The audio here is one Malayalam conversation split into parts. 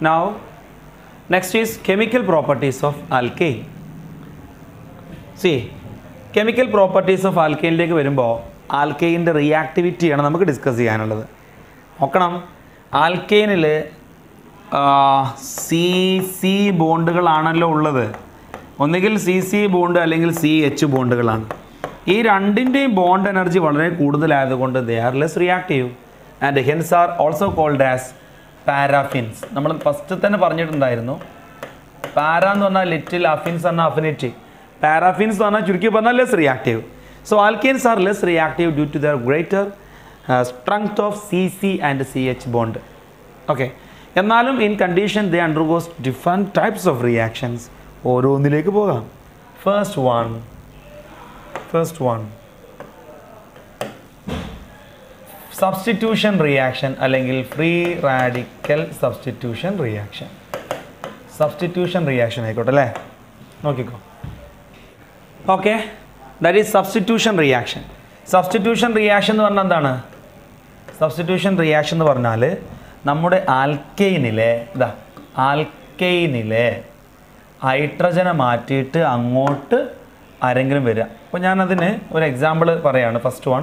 Now, next is chemical properties of alkane. See, chemical properties of alkane ലേക്ക് വരുമ്പോൾ ആൽക്കെയിൻ്റെ റിയാക്ടിവിറ്റിയാണ് നമുക്ക് ഡിസ്കസ് ചെയ്യാനുള്ളത്. നോക്കണം, ആൽക്കെയിനിൽ സി സി ബോണ്ടുകളാണല്ലോ ഉള്ളത്. ഒന്നുകിൽ സി സി ബോണ്ട് അല്ലെങ്കിൽ സി എച്ച് ബോണ്ടുകളാണ്. ഈ രണ്ടിൻ്റെയും ബോണ്ട് എനർജി വളരെ കൂടുതലായതുകൊണ്ട് they are less reactive and hence are also called as paraffins. നമ്മൾ ഫസ്റ്റ് തന്നെ പറഞ്ഞിട്ടുണ്ടായിരുന്നു, പാര എന്ന് പറഞ്ഞാൽ ലിറ്റിൽ, അഫിൻസ് പറഞ്ഞാൽ അഫിനിറ്റി, പാരാഫിൻസ് എന്ന് പറഞ്ഞാൽ ചുരുക്കി പറഞ്ഞാൽ less reactive. So alkanes are less reactive due to their greater strength of C C and C H bond. Okay, എന്നാലും in condition they undergoes different types of reactions. ഓരോന്നിലേക്ക് പോകാം. ഫസ്റ്റ് വൺ സബ്സ്റ്റിറ്റ്യൂഷൻ റിയാക്ഷൻ അല്ലെങ്കിൽ free radical substitution reaction. Substitution reaction ആയിക്കോട്ടെ അല്ലേ, നോക്കിക്കോ. Okay, that is substitution reaction. Substitution reaction എന്ന് പറഞ്ഞാൽ എന്താണ്? സബ്സ്റ്റിറ്റ്യൂഷൻ റിയാക്ഷൻ എന്ന് പറഞ്ഞാൽ നമ്മുടെ ആൽക്കെയിനിലെ ഹൈഡ്രജനെ മാറ്റിയിട്ട് അങ്ങോട്ട് ആരെങ്കിലും വരിക. അപ്പോൾ ഞാനതിന് ഒരു എക്സാമ്പിൾ പറയുകയാണ്. First one,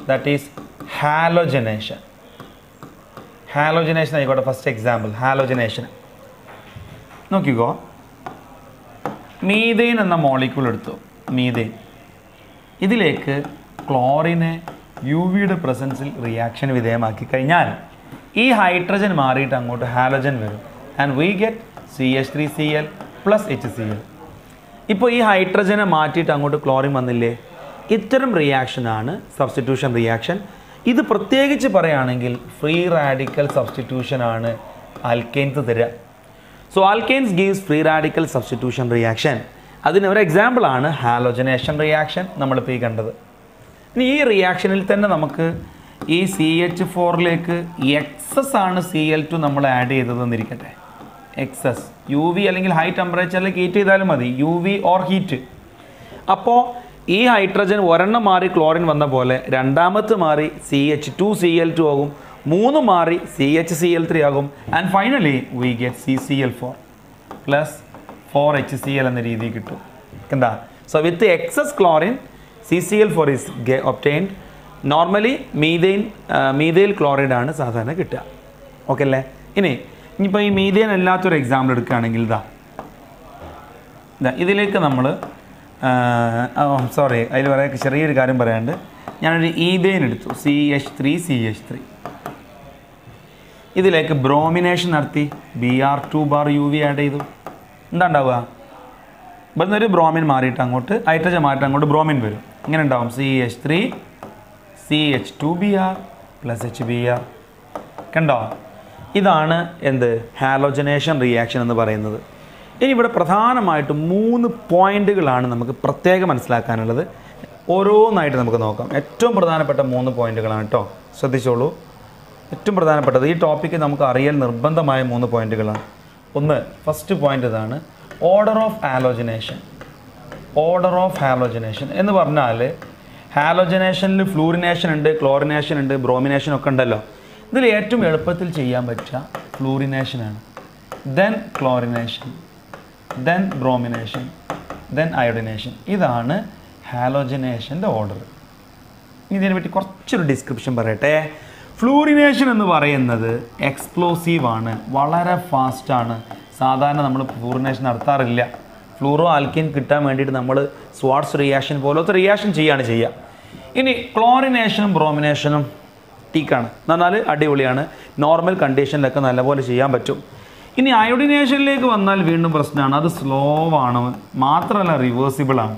that is halogenation. Halogenation ആയിക്കോട്ടെ ഫസ്റ്റ് എക്സാമ്പിൾ. ഹാലോജനേഷൻ നോക്കിക്കോ. മീഥെയ്ൻ എന്ന മോളിക്യൂൾ എടുത്തു. മീഥെയ്ൻ, ഇതിലേക്ക് ക്ലോറിനെ യു വിയുടെ പ്രസൻസിൽ റിയാക്ഷൻ വിധേയമാക്കി കഴിഞ്ഞാൽ ഈ ഹൈഡ്രജൻ മാറിയിട്ട് അങ്ങോട്ട് ഹാലോജൻ വരും. And we get CH3Cl plus HCl. ഇപ്പോൾ ഈ ഹൈഡ്രജനെ മാറ്റിയിട്ട് അങ്ങോട്ട് ക്ലോറിൻ വന്നില്ലേ? ഇത്തരം റിയാക്ഷനാണ് സബ്സ്റ്റിറ്റ്യൂഷൻ റിയാക്ഷൻ. ഇത് പ്രത്യേകിച്ച് പറയുകയാണെങ്കിൽ ഫ്രീ റാഡിക്കൽ സബ്സ്റ്റിറ്റ്യൂഷനാണ് ആൽക്കെയിൻസ് തരിക. So alkanes gives free radical substitution reaction. അതിന് ഒരു എക്സാമ്പിളാണ് ഹാലോജനേഷൻ റിയാക്ഷൻ നമ്മളിപ്പോൾ ഈ കണ്ടത്. ഇനി ഈ റിയാക്ഷനിൽ തന്നെ നമുക്ക് ഈ CH4ലേക്ക് എക്സസ് ആണ് Cl2 നമ്മൾ ആഡ് ചെയ്തതെന്നിരിക്കട്ടെ. എക്സസ് യു വി അല്ലെങ്കിൽ ഹൈ ടെമ്പറേച്ചറിലേക്ക് ഹീറ്റ് ചെയ്താലും മതി, യു വി ഓർ ഹീറ്റ്. അപ്പോൾ ഈ ഹൈഡ്രജൻ ഒരെണ്ണം മാറി ക്ലോറിൻ വന്ന പോലെ രണ്ടാമത്തെ മാറി CH2Cl2 ആകും, മൂന്ന് മാറി CHCl3 ആകും. And finally we get CCl4 plus 4HCl എന്ന രീതി കിട്ടും. എന്താ? So with excess chlorine CCl4 is obtained. Normally methyl chloride ആണ് സാധാരണ കിട്ടുക. ഓക്കെ അല്ലേ? ഇനിയിപ്പോൾ ഈ മീഥൈൻ അല്ലാത്തൊരു എക്സാമ്പിൾ എടുക്കുകയാണെങ്കിൽ ഇതിലേക്ക് നമ്മൾ സോറി, അതിൽ പറയാൻ ചെറിയൊരു കാര്യം പറയാണ്ട്, ഞാനൊരു ഈഥൈൻ എടുത്തു, CH3. ഇതിലേക്ക് ബ്രോമിനേഷൻ നടത്തി Br2 ബാർ UV ആഡ് ചെയ്തു. എന്താ ഉണ്ടാവുക? ഇവിടുന്ന് ഒരു ബ്രോമിൻ മാറിയിട്ട് അങ്ങോട്ട് ഹൈഡ്രജൻ മാറിയിട്ട് അങ്ങോട്ട് ബ്രോമിൻ വരും. ഇങ്ങനെ ഉണ്ടാവും CH3 CH2Br പ്ലസ് HBr. കണ്ടോ? ഇതാണ് എന്ത്? ഹാലോജനേഷൻ റിയാക്ഷൻ എന്ന് പറയുന്നത്. ഇനി ഇവിടെ പ്രധാനമായിട്ടും 3 പോയിന്റുകളാണ് നമുക്ക് പ്രത്യേകം മനസ്സിലാക്കാനുള്ളത്. ഓരോന്നായിട്ട് നമുക്ക് നോക്കാം. ഏറ്റവും പ്രധാനപ്പെട്ട 3 പോയിന്റുകളാണ് കേട്ടോ, ശ്രദ്ധിച്ചോളൂ. ഏറ്റവും പ്രധാനപ്പെട്ടത് ഈ ടോപ്പിക്ക് നമുക്ക് അറിയാൻ നിർബന്ധമായ 3 പോയിന്റുകളാണ്. ഒന്ന്, ഫസ്റ്റ് പോയിന്റ് ഇതാണ്, order of halogenation. Order of halogenation എന്ന് പറഞ്ഞാൽ ഹാലോജനേഷനിൽ ഫ്ലൂറിനേഷൻ ഉണ്ട്, ക്ലോറിനേഷൻ ഉണ്ട്, ബ്രോമിനേഷൻ ഒക്കെ ഉണ്ടല്ലോ. ഇതിൽ ഏറ്റവും എളുപ്പത്തിൽ ചെയ്യാൻ പറ്റുക ഫ്ലൂറിനേഷനാണ്. Then chlorination, then bromination, then iodination. ഇതാണ് ഹാലോജനേഷൻ്റെ ഓർഡർ. ഇതിനെപ്പറ്റി കുറച്ചൊരു ഡിസ്ക്രിപ്ഷൻ പറയട്ടെ. ഫ്ലൂറിനേഷൻ എന്ന് പറയുന്നത് എക്സ്പ്ലോസീവാണ്, വളരെ ഫാസ്റ്റാണ്. സാധാരണ നമ്മൾ ഫ്ലൂറിനേഷൻ നടത്താറില്ല. ഫ്ലൂറോ ആൽക്കീൻ കിട്ടാൻ വേണ്ടിയിട്ട് നമ്മൾ സ്വാർട്സ് റിയാക്ഷൻ പോലത്തെ റിയാക്ഷൻ ചെയ്യുക. ഇനി ക്ലോറിനേഷനും ബ്രോമിനേഷനും ടീക്കാണ് എന്ന് പറഞ്ഞാൽ അടിപൊളിയാണ്, നോർമൽ കണ്ടീഷനിലൊക്കെ നല്ലപോലെ ചെയ്യാൻ പറ്റും. ഇനി അയോഡിനേഷനിലേക്ക് വന്നാൽ വീണ്ടും പ്രശ്നമാണ്, അത് സ്ലോ ആണ്, മാത്രമല്ല റിവേഴ്സിബിളാണ്.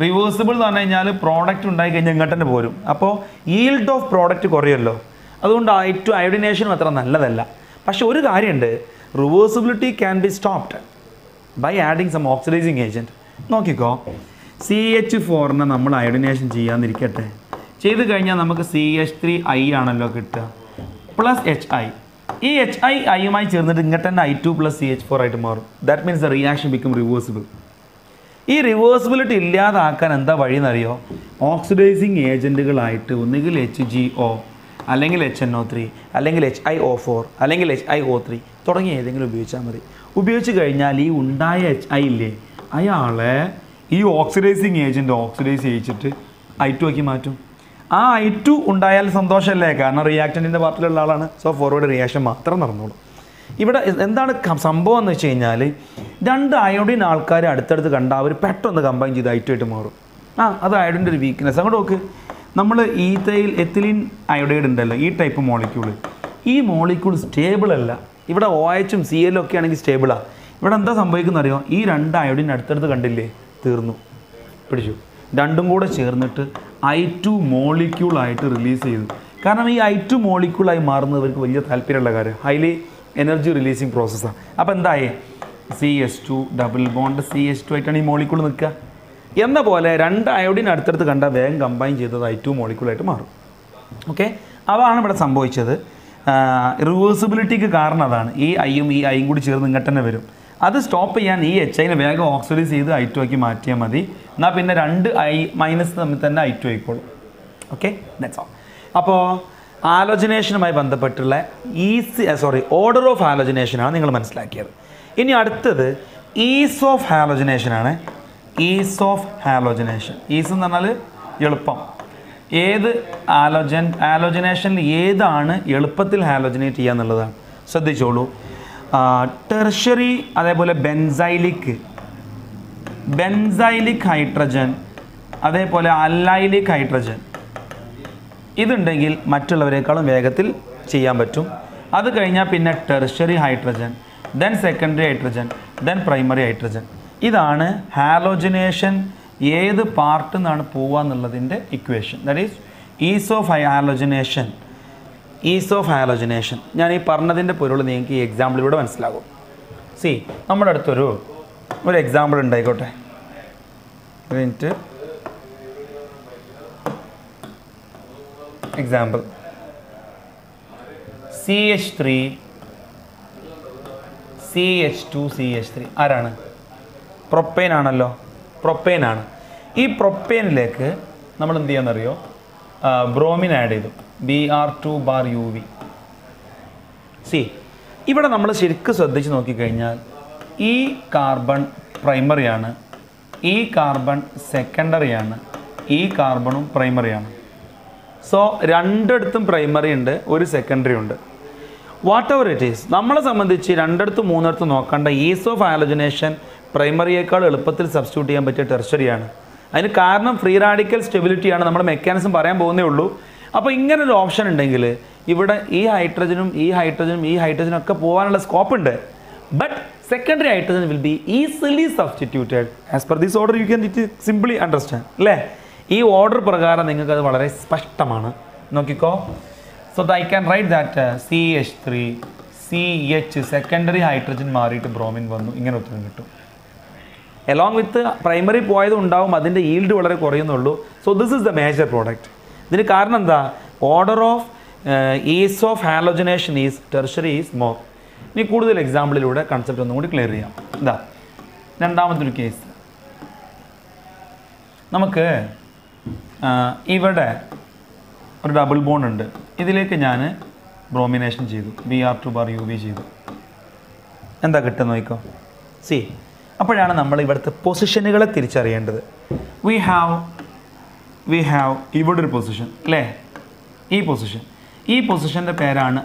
റിവേഴ്സിബിൾ എന്ന് പറഞ്ഞു കഴിഞ്ഞാൽ പ്രോഡക്റ്റ് ഉണ്ടായി കഴിഞ്ഞാൽ ഇങ്ങോട്ട് തന്നെ പോരും. അപ്പോൾ ഈൽഡ് ഓഫ് പ്രോഡക്റ്റ് കുറയുമല്ലോ, അതുകൊണ്ട് അയോഡിനേഷനും അത്ര നല്ലതല്ല. പക്ഷെ ഒരു കാര്യമുണ്ട്, reversibility can be stopped by adding some oxidising agent. നോക്കിക്കോ, CH4നെ നമ്മൾ അയോഡിനേഷൻ ചെയ്യാന്നിരിക്കട്ടെ, ചെയ്ത് കഴിഞ്ഞാൽ നമുക്ക് CH3I ആണല്ലോ കിട്ടുക, പ്ലസ് HI. ഈ HI ഐയുമായി ചേർന്നിട്ട് ഇങ്ങോട്ട് തന്നെ I2 പ്ലസ് CH4 ആയിട്ട് മാറും. That means the reaction become reversible. ഈ റിവേഴ്സിബിലിറ്റി ഇല്ലാതാക്കാൻ എന്താ വഴി എന്നറിയോ? ഓക്സിഡൈസിങ് ഏജൻറ്റുകളായിട്ട് ഒന്നുകിൽ HGO അല്ലെങ്കിൽ HNO3 അല്ലെങ്കിൽ HiO4 അല്ലെങ്കിൽ HiO3 തുടങ്ങിയ ഏതെങ്കിലും ഉപയോഗിച്ചാൽ മതി. ഉപയോഗിച്ച് കഴിഞ്ഞാൽ ഈ ഉണ്ടായ HI ഇല്ലേ, അയാളെ ഈ ഓക്സിഡൈസിങ് ഏജൻറ്റ് ഓക്സിഡൈസ് ചെയ്യിച്ചിട്ട് I2 ആക്കി മാറ്റും. ആ I2 ഉണ്ടായാൽ സന്തോഷമല്ലേ, കാരണം റിയാക്റ്റൻറ്റിൻ്റെ പാർട്ടിലുള്ള ആളാണ്. സോ ഫോർവേഡ് റിയാക്ഷൻ മാത്രം നടന്നോളൂ. ഇവിടെ എന്താണ് സംഭവം എന്ന് വെച്ച് കഴിഞ്ഞാൽ, രണ്ട് അയോഡിൻ ആൾക്കാർ അടുത്തടുത്ത് കണ്ടാൽ അവർ പെട്ടെന്ന് കമ്പൈൻ ചെയ്ത് I2 ആയിട്ട് മാറും. അത് അയോഡിൻ്റെ ഒരു വീക്ക്നെസ്. അങ്ങോട്ട് നോക്ക്, നമ്മൾ എത്തിലീൻ അയോഡൈഡ് ഉണ്ടല്ലോ, ഈ ടൈപ്പ് മോളിക്യൂള്, ഈ മോളിക്യൂൾ സ്റ്റേബിൾ അല്ല. ഇവിടെ OH ഉം Cl ഒക്കെ ആണെങ്കിൽ സ്റ്റേബിളാണ്. ഇവിടെ എന്താ സംഭവിക്കുന്നത് അറിയോ, ഈ രണ്ട് അയോഡിൻ അടുത്തടുത്ത് കണ്ടില്ലേ, തീർന്നു, പിടിച്ചു. രണ്ടും കൂടെ ചേർന്നിട്ട് I2 മോളിക്യൂളായിട്ട് റിലീസ് ചെയ്തു. കാരണം ഈ I2 മോളിക്യൂളായി മാറുന്നവർക്ക് വലിയ താല്പര്യമുള്ള കാര്യം, ഹൈലി എനർജി റിലീസിങ് പ്രോസസ്സാണ്. അപ്പോൾ എന്തായി, CH2 ഡബിൾ ബോണ്ട് CH2 ആയിട്ടാണ് ഈ മോളിക്യൂൾ നിൽക്കുക. എന്ന പോലെ രണ്ട് അയോഡിൻ അടുത്തടുത്ത് കണ്ടാൽ വേഗം കമ്പൈൻ ചെയ്തത് I2 മോളിക്യൂളായിട്ട് മാറും. ഓക്കെ, അതാണ് ഇവിടെ സംഭവിച്ചത്. റിവേഴ്സിബിലിറ്റിക്ക് കാരണം അതാണ്. ഈ ഐയും ഈ ഐയും കൂടി ചേർന്ന് ഇങ്ങോട്ട് തന്നെ വരും. അത് സ്റ്റോപ്പ് ചെയ്യാൻ ഈ HIനെ വേഗം ഓക്സിഡൈസ് ചെയ്ത് I2 ആക്കി മാറ്റിയാൽ മതി. എന്നാൽ പിന്നെ രണ്ട് I മൈനസ് തമ്മിൽ തന്നെ I2 ആയിക്കോളും. Okay, that's all. അപ്പോൾ ഹാലോജനേഷനുമായി ബന്ധപ്പെട്ടുള്ള ഓർഡർ ഓഫ് ഹാലോജനേഷനാണ് നിങ്ങൾ മനസ്സിലാക്കിയത്. ഇനി അടുത്തത് ഈസ് ഓഫ് ഹാലോജനേഷനാണ്. ഈസ് ഓഫ് ഹാലോജനേഷൻ, ഈസ് എന്ന് പറഞ്ഞാൽ എളുപ്പം. ഏത് ഹാലോജനേഷനിൽ ഏതാണ് എളുപ്പത്തിൽ ഹാലോജനേറ്റ് ചെയ്യുക എന്നുള്ളതാണ്. ശ്രദ്ധിച്ചോളൂ. ടെർഷ്യറി, അതേപോലെ ബെൻസൈലിക് ഹൈഡ്രജൻ, അതേപോലെ അല്ലൈലിക് ഹൈഡ്രജൻ, ഇതുണ്ടെങ്കിൽ മറ്റുള്ളവരെക്കാളും വേഗത്തിൽ ചെയ്യാൻ പറ്റും. അത് കഴിഞ്ഞാൽ പിന്നെ tertiary hydrogen, then secondary hydrogen, then primary hydrogen. ഇതാണ് ഹാലോജനേഷൻ ഏത് പാർട്ടിൽ നിന്നാണ് പോവുക എന്നുള്ളതിൻ്റെ equation. That is is of halogenation. Is of halogenation ഞാൻ ഈ പറഞ്ഞതിൻ്റെ പൊരുൾ നിങ്ങൾക്ക് ഈ എക്സാമ്പിളിലൂടെ മനസ്സിലാകും. നമ്മുടെ അടുത്തൊരു example ഉണ്ടായിക്കോട്ടെ. Example CH3 CH2 CH3 ആരാണ്? പ്രൊപ്പൈൻ ആണല്ലോ, പ്രൊപ്പൈൻ ആണ്. ഈ പ്രൊപ്പൈനിലേക്ക് നമ്മൾ എന്ത് ചെയ്യാന്നറിയോ, ബ്രോമിൻ ആഡ് ചെയ്തു, Br2(UV). ഇവിടെ നമ്മൾ ശരിക്കും ശ്രദ്ധിച്ച് നോക്കിക്കഴിഞ്ഞാൽ ഈ കാർബൺ പ്രൈമറിയാണ്, ഈ കാർബൺ സെക്കൻഡറിയാണ്, ഈ കാർബണും പ്രൈമറിയാണ്. സോ രണ്ടിടത്തും പ്രൈമറി ഉണ്ട്, ഒരു സെക്കൻഡറി ഉണ്ട്. വാട്ട് എവർ ഇറ്റ് ഈസ്, നമ്മളെ സംബന്ധിച്ച് രണ്ടിടത്തും മൂന്നിടത്തും നോക്കേണ്ട ഈസ് ഓഫ് ഹാലോജനേഷൻ പ്രൈമറിയേക്കാൾ എളുപ്പത്തിൽ സബ്സ്റ്റിറ്റ്യൂട്ട് ചെയ്യാൻ പറ്റിയ ടെർഷ്യറിയാണ്. അതിന് കാരണം ഫ്രീ റാഡിക്കൽ സ്റ്റെബിലിറ്റിയാണ്. നമ്മുടെ മെക്കാനിസം പറയാൻ പോകുന്നേ ഉള്ളൂ. അപ്പോൾ ഇങ്ങനൊരു ഓപ്ഷൻ ഉണ്ടെങ്കിൽ ഇവിടെ ഈ ഹൈഡ്രജനും ഈ ഹൈഡ്രജനും ഈ ഹൈഡ്രജനും ഒക്കെ പോകാനുള്ള സ്കോപ്പ് ഉണ്ട്. But secondary hydrogen will be easily substituted as per this order. You can it simply understand അല്ലേ? ഈ ഓർഡർ പ്രകാരം നിങ്ങൾക്ക് അത് വളരെ സ്പഷ്ടമാണ്. നോക്കിക്കോ. So I can write that CH3 CH secondary hydrogen മാറിയിട്ട് ബ്രോമിൻ വന്നു. ഇങ്ങനെ ഉത്തരം കിട്ടും. എലോങ് വിത്ത് പ്രൈമറി പോയത് ഉണ്ടാവും, അതിൻ്റെ ഈൽഡ് വളരെ കുറയുന്നുള്ളൂ. So this is the major product. ഇതിന് കാരണം എന്താ? Order of ease of halogenation is tertiary is more. ഇനി കൂടുതൽ എക്സാമ്പിളിലൂടെ കൺസെപ്റ്റ് ഒന്നും കൂടി ക്ലിയർ ചെയ്യാം. ഇതാ രണ്ടാമത്തൊരു കേസ്. നമുക്ക് ഇവിടെ ഒരു ഡബിൾ ബോണ്ട് ഉണ്ട്. ഇതിലേക്ക് ഞാൻ ബ്രോമിനേഷൻ ചെയ്തു, Br2(UV) ചെയ്തു. എന്താ കിട്ടുക നോക്കിക്കോ. അപ്പോഴാണ് നമ്മൾ ഇവിടുത്തെ പൊസിഷനുകളെ തിരിച്ചറിയേണ്ടത്. വി ഹാവ് ഇവിടെ ഒരു പൊസിഷൻ അല്ലേ, ഈ പൊസിഷൻ്റെ പേരാണ്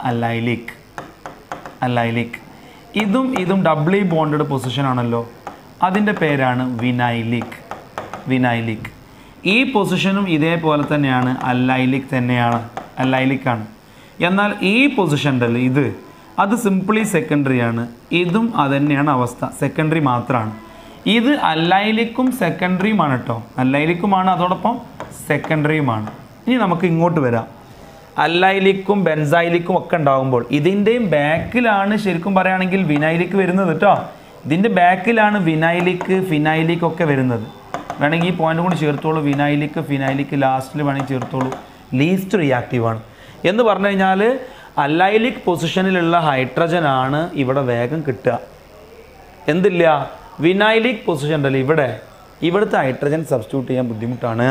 അല്ലൈലിക്. ഇതും ഡബ്ലി ബോണ്ടഡ് പൊസിഷനാണല്ലോ, അതിൻ്റെ പേരാണ് വിനൈലിക്. ഈ പൊസിഷനും ഇതേപോലെ തന്നെയാണ്, അല്ലൈലിക്കാണ്. എന്നാൽ ഈ പൊസിഷൻ ഉണ്ടല്ലോ, അത് സിംപ്ലി സെക്കൻഡറിയാണ്. ഇതും അതുതന്നെയാണ് അവസ്ഥ, സെക്കൻഡറി മാത്രമാണ്. ഇത് അല്ലൈലിക്കും സെക്കൻഡറിയുമാണ് കേട്ടോ, അല്ലൈലിക്കുമാണ് അതോടൊപ്പം സെക്കൻഡറിയുമാണ്. ഇനി നമുക്ക് ഇങ്ങോട്ട് വരാം. അല്ലൈലിക്കും ബെൻസൈലിക്കും ഒക്കെ ഉണ്ടാകുമ്പോൾ ഇതിൻ്റെയും ബാക്കിലാണ് ശരിക്കും പറയുകയാണെങ്കിൽ വിനൈലിക് വരുന്നത് കേട്ടോ. ഇതിൻ്റെ ബാക്കിലാണ് ഫിനൈലിക് ഒക്കെ വരുന്നത്. വേണമെങ്കിൽ ഈ പോയിന്റ് കൂടി ചേർത്തോളൂ. ഫിനൈലിക് ലാസ്റ്റിൽ വേണമെങ്കിൽ ചേർത്തോളൂ. ലീസ്റ്റ് റിയാക്റ്റീവാണ് എന്ന് പറഞ്ഞു കഴിഞ്ഞാൽ അല്ലൈലിക് പൊസിഷനിലുള്ള ഹൈഡ്രജനാണ് ഇവിടെ വേഗം കിട്ടുക. എന്തില്ല, വിനൈലിക് പൊസിഷൻ ഉണ്ടല്ലോ, ഇവിടുത്തെ ഹൈഡ്രജൻ സബ്സ്റ്റിറ്റ്യൂട്ട് ചെയ്യാൻ ബുദ്ധിമുട്ടാണ്.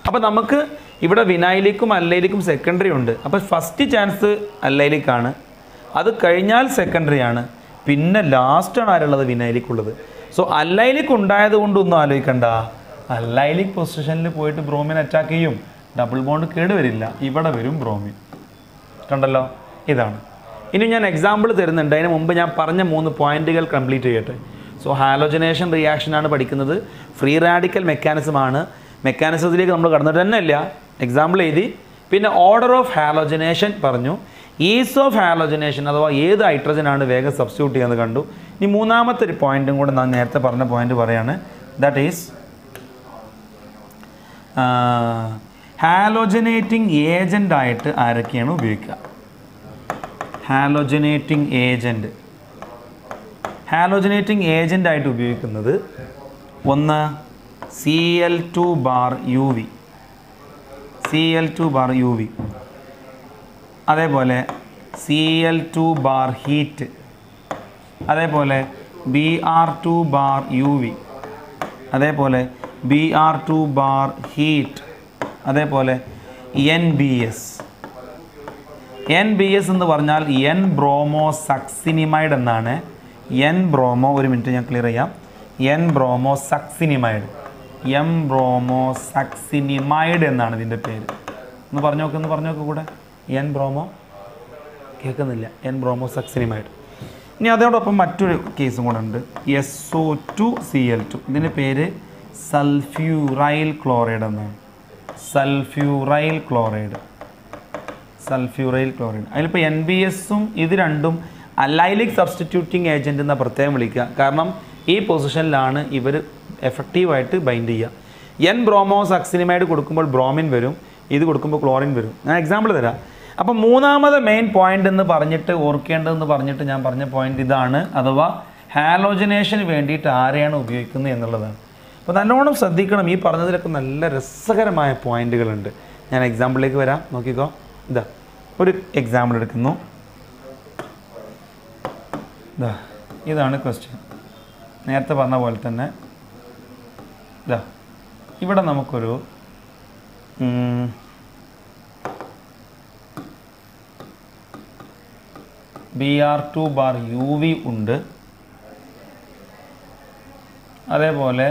അപ്പോൾ നമുക്ക് ഇവിടെ വിനൈലിക്കും അല്ലൈലിക്കും സെക്കൻഡറി ഉണ്ട്. അപ്പോൾ ഫസ്റ്റ് ചാൻസ് അല്ലൈലിക്കാണ്, അത് കഴിഞ്ഞാൽ സെക്കൻഡറി ആണ്, പിന്നെ ലാസ്റ്റാണ് ആരുള്ളത്? വിനൈലിക്കുള്ളത്. സോ അല്ലൈലിക്ക് ഉണ്ടായത് കൊണ്ടൊന്നും ആലോചിക്കണ്ട, അല്ലൈലിക് പൊസിഷനിൽ പോയിട്ട് ബ്രോമിൻ അറ്റാക്ക് ചെയ്യും, ഡബിൾ ബോണ്ട് കേടുവരില്ല, ഇവിടെ വരും ബ്രോമിൻ. കണ്ടല്ലോ, ഇതാണ്. ഇനി ഞാൻ എക്സാമ്പിൾ തരുന്നുണ്ട്, അതിന് മുമ്പ് ഞാൻ പറഞ്ഞ 3 പോയിന്റുകൾ കംപ്ലീറ്റ് ചെയ്യട്ടെ. സോ ഹാലോജനേഷൻ റിയാക്ഷനാണ് പഠിക്കുന്നത്, ഫ്രീ റാഡിക്കൽ മെക്കാനിസമാണ്. മെക്കാനിസത്തിലേക്ക് നമ്മൾ കടന്നിട്ട് തന്നെ ഇല്ല, എക്സാമ്പിൾ എഴുതി. പിന്നെ ഓർഡർ ഓഫ് ഹാലോജനേഷൻ പറഞ്ഞു, ഈസ് ഓഫ് ഹാലോജനേഷൻ അഥവാ ഏത് ഹൈഡ്രജനാണ് വേഗം സബ്സ്റ്റിറ്റ്യൂട്ട് ചെയ്യുന്നത് കണ്ടു. ഇനി മൂന്നാമത്തെ ഒരു പോയിന്റും കൂടെ ഞാൻ നേരത്തെ പറഞ്ഞ പോയിന്റ് പറയാണ്, ദാറ്റ് ഈസ് ഹാലോജനേറ്റിംഗ് ഏജൻ്റ് ആയിട്ട് ആരൊക്കെയാണ് ഉപയോഗിക്കുക? ഹാലോജനേറ്റിംഗ് ഏജൻ്റ് ആയിട്ട് ഉപയോഗിക്കുന്നത് ഒന്ന് Cl2 ബാർ യു വി, അതേപോലെ Cl2 ബാർ ഹീറ്റ്, അതേപോലെ Br2 ബാർ യു വി, അതേപോലെ Br2 ബാർ ഹീറ്റ്, അതേപോലെ NBS എന്ന് പറഞ്ഞാൽ എൻ ബ്രോമോ സക്സിനിമൈഡ് എന്നാണ്. എൻ ബ്രോമോ, ഒരു മിനിറ്റ് ഞാൻ ക്ലിയർ ചെയ്യാം, എൻ ബ്രോമോ സക്സിനിമൈഡ്, എന്നാണ് ഇതിൻ്റെ പേര്. ഒന്ന് പറഞ്ഞു നോക്ക് കൂടെ, എൻ ബ്രോമോ, കേൾക്കുന്നില്ല, എൻ ബ്രോമോ സക്സിനിമൈഡ്. ഇനി അതോടൊപ്പം മറ്റൊരു കേസും കൂടെ ഉണ്ട്, SO2Cl2, ഇതിൻ്റെ പേര് സൾഫ്യൂറൈൽ ക്ലോറൈഡ് എന്നാണ്. സൾഫ്യൂറൈൽ ക്ലോറൈഡ്. അതിലിപ്പോൾ NBSഉം ഇത് രണ്ടും അല്ലൈലിക് സബ്സ്റ്റിറ്റ്യൂട്ടിങ് ഏജൻറ്റ് എന്ന പ്രത്യേകം വിളിക്കുക, കാരണം ഈ പൊസിഷനിലാണ് ഇവർ എഫക്റ്റീവായിട്ട് ബൈൻഡ് ചെയ്യുക. എൻ ബ്രോമോ സക്സിനിമൈഡ് കൊടുക്കുമ്പോൾ ബ്രോമിൻ വരും, ഇത് കൊടുക്കുമ്പോൾ ക്ലോറിൻ വരും. ഞാൻ എക്സാമ്പിൾ തരാം. അപ്പോൾ മൂന്നാമത് മെയിൻ പോയിന്റ് എന്ന് പറഞ്ഞിട്ട് ഓർക്കേണ്ടതെന്ന് പറഞ്ഞിട്ട് ഞാൻ പറഞ്ഞ പോയിന്റ് ഇതാണ്, അഥവാ ഹാലോജനേഷന് വേണ്ടിയിട്ട് ആരെയാണ് ഉപയോഗിക്കുന്നത് എന്നുള്ളതാണ്. അപ്പോൾ നല്ലോണം ശ്രദ്ധിക്കണം, ഈ പറഞ്ഞതിലൊക്കെ നല്ല രസകരമായ പോയിന്റുകളുണ്ട്. ഞാൻ എക്സാമ്പിളിലേക്ക് വരാം, നോക്കിക്കോ. ഇതാ ഒരു എക്സാമ്പിൾ എടുക്കുന്നു, ഇതാണ് ക്വസ്റ്റ്യൻ. നേരത്തെ പറഞ്ഞ പോലെ തന്നെ ഇവിടെ നമുക്കൊരു Br2 ബാർ യു വി ഉണ്ട്, അതേപോലെ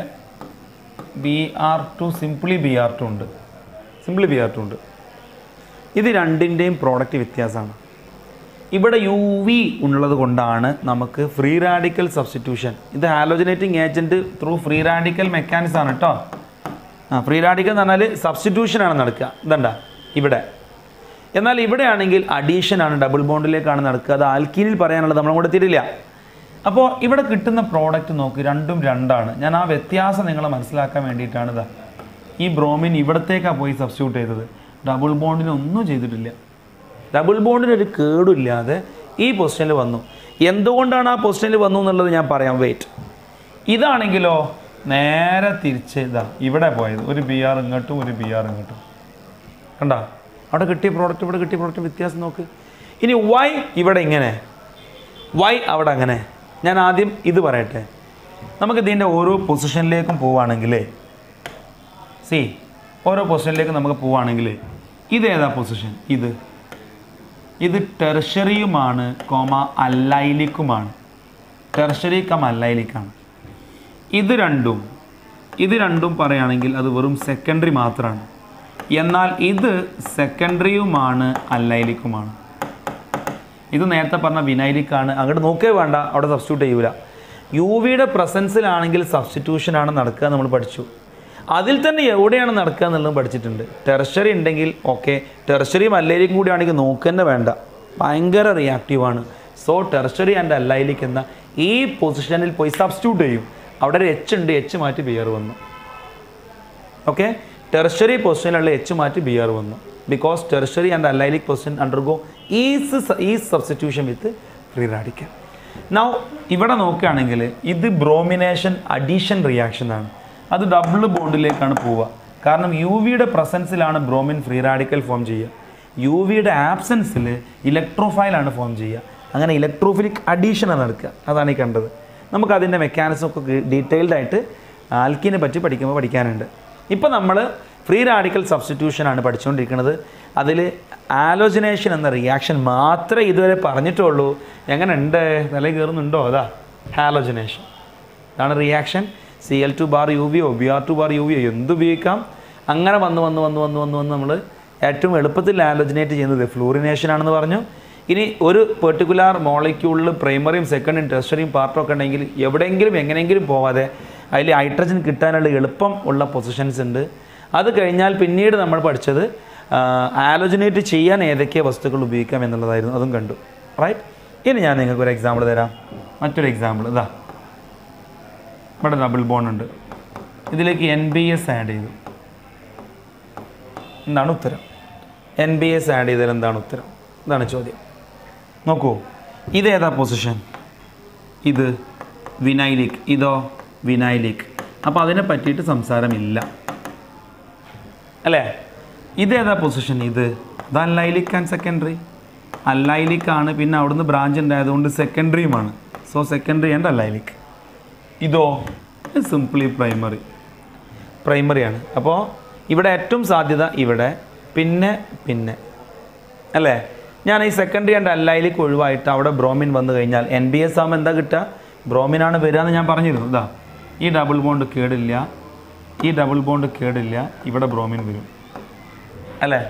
സിംപ്ലി Br2 ഉണ്ട്. ഇത് രണ്ടിൻ്റെയും പ്രോഡക്റ്റ് വ്യത്യാസമാണ്. ഇവിടെ യു വി ഉള്ളത് കൊണ്ടാണ് നമുക്ക് ഫ്രീ റാഡിക്കൽ സബ്സ്റ്റിറ്റ്യൂഷൻ, ഇത് halogenating agent through free radical mechanism ആണ് കേട്ടോ. ഫ്രീ റാഡിക്കൽ എന്ന് പറഞ്ഞാൽ സബ്സ്റ്റിറ്റ്യൂഷനാണ് നടക്കുക, ഇതണ്ട ഇവിടെ. എന്നാൽ ഇവിടെ ആണെങ്കിൽ അഡീഷനാണ്, ഡബിൾ ബോണ്ടിലേക്കാണ് നടക്കുക. അത് ആൽക്കീനിൽ പറയാനുള്ളത് നമ്മളങ്ങോട്ട് എത്തിയിട്ടില്ല. അപ്പോൾ ഇവിടെ കിട്ടുന്ന പ്രോഡക്റ്റ് നോക്ക്, രണ്ടും രണ്ടാണ്. ഞാൻ ആ വ്യത്യാസം നിങ്ങളെ മനസ്സിലാക്കാൻ വേണ്ടിയിട്ടാണ് ഈ ബ്രോമിൻ ഇവിടത്തേക്കാണ് പോയി സബ്സ്റ്റിറ്റ്യൂട്ട് ചെയ്തത്, ഡബിൾ ബോണ്ടിനൊന്നും ചെയ്തിട്ടില്ല. ഡബിൾ ബോണ്ടിനൊരു കേടില്ലാതെ ഈ പൊസിഷനിൽ വന്നു. എന്തുകൊണ്ടാണ് ആ പൊസിഷനിൽ വന്നു എന്നുള്ളത് ഞാൻ പറയാം, വെയിറ്റ്. ഇതാണെങ്കിലോ നേരെ തിരിച്ച് ഇവിടെ പോയത്, ഒരു Br ഇങ്ങോട്ടും ഒരു Br ഇങ്ങോട്ടും, കണ്ട അവിടെ കിട്ടിയ പ്രോഡക്റ്റ് ഇവിടെ കിട്ടിയ പ്രോഡക്റ്റ് വ്യത്യാസം നോക്ക്. ഇനി വൈ ഇവിടെ ഇങ്ങനെ, വൈ അവിടെ അങ്ങനെ. ഞാൻ ആദ്യം ഇത് പറയട്ടെ, നമുക്ക് ഇതിൻ്റെ ഓരോ പൊസിഷനിലേക്കും പോവുകയാണെങ്കിൽ ഓരോ പൊസിഷനിലേക്ക് നമുക്ക് പോവുകയാണെങ്കിൽ ഇതേതാ പൊസിഷൻ? ഇത് ടെർഷറിയുമാണ്, അല്ലൈലിക്കുമാണ്. ടെർഷറി അല്ലൈലിക്കാണ്. ഇത് രണ്ടും പറയുകയാണെങ്കിൽ അത് വെറും സെക്കൻഡറി മാത്രമാണ്. എന്നാൽ ഇത് സെക്കൻഡറിയുമാണ്, അല്ലൈലിക്കുമാണ്. ഇത് നേരത്തെ പറഞ്ഞ വിനൈലിക്കാണ്, അങ്ങോട്ട് നോക്കേ വേണ്ട, അവിടെ സബ്സ്റ്റിറ്റ്യൂട്ട് ചെയ്യൂല. യു വിയുടെ പ്രസൻസിലാണെങ്കിൽ സബ്സ്റ്റിറ്റ്യൂഷനാണ് നടക്കുക, നമ്മൾ പഠിച്ചു. അതിൽ തന്നെ എവിടെയാണ് നടക്കുക എന്നുള്ളതും പഠിച്ചിട്ടുണ്ട്. ടെർഷറി ഉണ്ടെങ്കിൽ ഓക്കെ, ടെർഷറിയും അല്ലൈലിക്കും കൂടി ആണെങ്കിൽ നോക്കുക വേണ്ട, ഭയങ്കര റിയാക്റ്റീവാണ്. സോ ടെർഷറി ആൻഡ് അല്ലൈലിക് എന്ന ഈ പൊസിഷനിൽ പോയി സബ്സ്റ്റിറ്റ്യൂട്ട് ചെയ്യും. അവിടെ ഒരു എച്ച് ഉണ്ട്, എച്ച് മാറ്റി Br വന്നു. ഓക്കെ, ടെർഷറി പൊസിഷനിലുള്ള എച്ച് മാറ്റി Br വന്നു. Because tertiary and allylic position undergo ease substitution with free radical. Now ഇവിടെ നോക്കുകയാണെങ്കിൽ ഇത് ബ്രോമിനേഷൻ അഡീഷൻ റിയാക്ഷനാണ്. അത് ഡബിൾ ബോണ്ടിലേക്കാണ് പോവുക. കാരണം യു വിയുടെ പ്രസൻസിലാണ് ബ്രോമിൻ ഫ്രീ റാഡിക്കൽ ഫോം ചെയ്യുക, യു വിയുടെ ആബ്സെൻസിൽ ഇലക്ട്രോഫൈലാണ് ഫോം ചെയ്യുക. അങ്ങനെ ഇലക്ട്രോഫിലിക് അഡീഷനാണ് നടക്കുക. അതാണ് ഈ കണ്ടത്. നമുക്കതിൻ്റെ മെക്കാനിസം ഒക്കെ ഡീറ്റെയിൽഡായിട്ട് ആൽക്കീനെ പറ്റി പഠിക്കുമ്പോൾ പഠിക്കാനുണ്ട്. ഇപ്പോൾ നമ്മൾ ഫ്രീ റാഡിക്കൽ സബ്സ്റ്റിറ്റ്യൂഷൻ ആണ് പഠിച്ചുകൊണ്ടിരിക്കുന്നത്. അതിൽ ആലോജനേഷൻ എന്ന റിയാക്ഷൻ മാത്രമേ ഇതുവരെ പറഞ്ഞിട്ടുള്ളൂ. എങ്ങനെ ഉണ്ട്, തല കയറുന്നുണ്ടോ? അതാ ഹാലോജനേഷൻ. ഇതാണ് റിയാക്ഷൻ. Cl2 ബാർ യു വിയോ Br2 ബാർ യു വിയോ എന്തുപയോഗിക്കാം. അങ്ങനെ വന്ന് നമ്മൾ ഏറ്റവും എളുപ്പത്തിൽ ആലോജനേറ്റ് ചെയ്യുന്നത് ഫ്ലൂറിനേഷൻ ആണെന്ന് പറഞ്ഞു. ഇനി ഒരു പെർട്ടിക്കുലർ മോളിക്യൂളിൽ പ്രൈമറിയും സെക്കൻഡറിയും ടെർഷ്യറിയും പാർട്ടൊക്കെ ഉണ്ടെങ്കിൽ എവിടെയെങ്കിലും എങ്ങനെയെങ്കിലും പോവാതെ അതിൽ ഹൈഡ്രജൻ കിട്ടാനുള്ള എളുപ്പം ഉള്ള പൊസിഷൻസ് ഉണ്ട്. അത് കഴിഞ്ഞാൽ പിന്നീട് നമ്മൾ പഠിച്ചത് ആലോജനേറ്റ് ചെയ്യാൻ ഏതൊക്കെ വസ്തുക്കൾ ഉപയോഗിക്കാം എന്നുള്ളതായിരുന്നു. അതും കണ്ടു. റൈറ്റ്. ഇനി ഞാൻ നിങ്ങൾക്ക് ഒരു എക്സാമ്പിൾ തരാം. മറ്റൊരു എക്സാമ്പിൾ ഇതാ. ഇവിടെ ഡബിൾ ബോണ്ട് ഉണ്ട്. ഇതിലേക്ക് NBS ആഡ് ചെയ്തു. എന്താണ് ഉത്തരം? NBS ആഡ് ചെയ്താൽ എന്താണ് ഉത്തരം? ഇതാണ് ചോദ്യം. നോക്കൂ, ഇതേതാ പൊസിഷൻ? ഇത് വിനൈലിക്, ഇതോ വിനൈലിക്. അപ്പോൾ അതിനെ പറ്റിയിട്ട് സംസാരമില്ല അല്ലേ? ഇതേതാ പൊസിഷൻ? ഇത് അല്ലൈലിക് ആൻഡ് സെക്കൻഡറി. അല്ലൈലിക് ആണ്, പിന്നെ അവിടുന്ന് ബ്രാഞ്ച് ഉണ്ടായതുകൊണ്ട് സെക്കൻഡറിയുമാണ്. So secondary and allylic. ഇതോ സിംപ്ലി പ്രൈമറിയാണ്. അപ്പോൾ ഇവിടെ ഏറ്റവും സാധ്യത ഇവിടെ, പിന്നെ അല്ലേ? ഞാൻ ഈ സെക്കൻഡറി ആൻഡ് അല്ലൈലിക് ഒഴിവായിട്ട് അവിടെ ബ്രോമിൻ വന്നു കഴിഞ്ഞാൽ NBS ആകുമ്പോൾ എന്താ കിട്ടുക? ബ്രോമിനാണ് വരിക എന്ന് ഞാൻ പറഞ്ഞിരുന്നു. ഇതാ, ഈ ഡബിൾ ബോണ്ട് കേടില്ല, ഈ ഡബിൾ ബോണ്ട് കേടില്ല, ഇവിടെ ബ്രോമിൻ വരും അല്ലേ?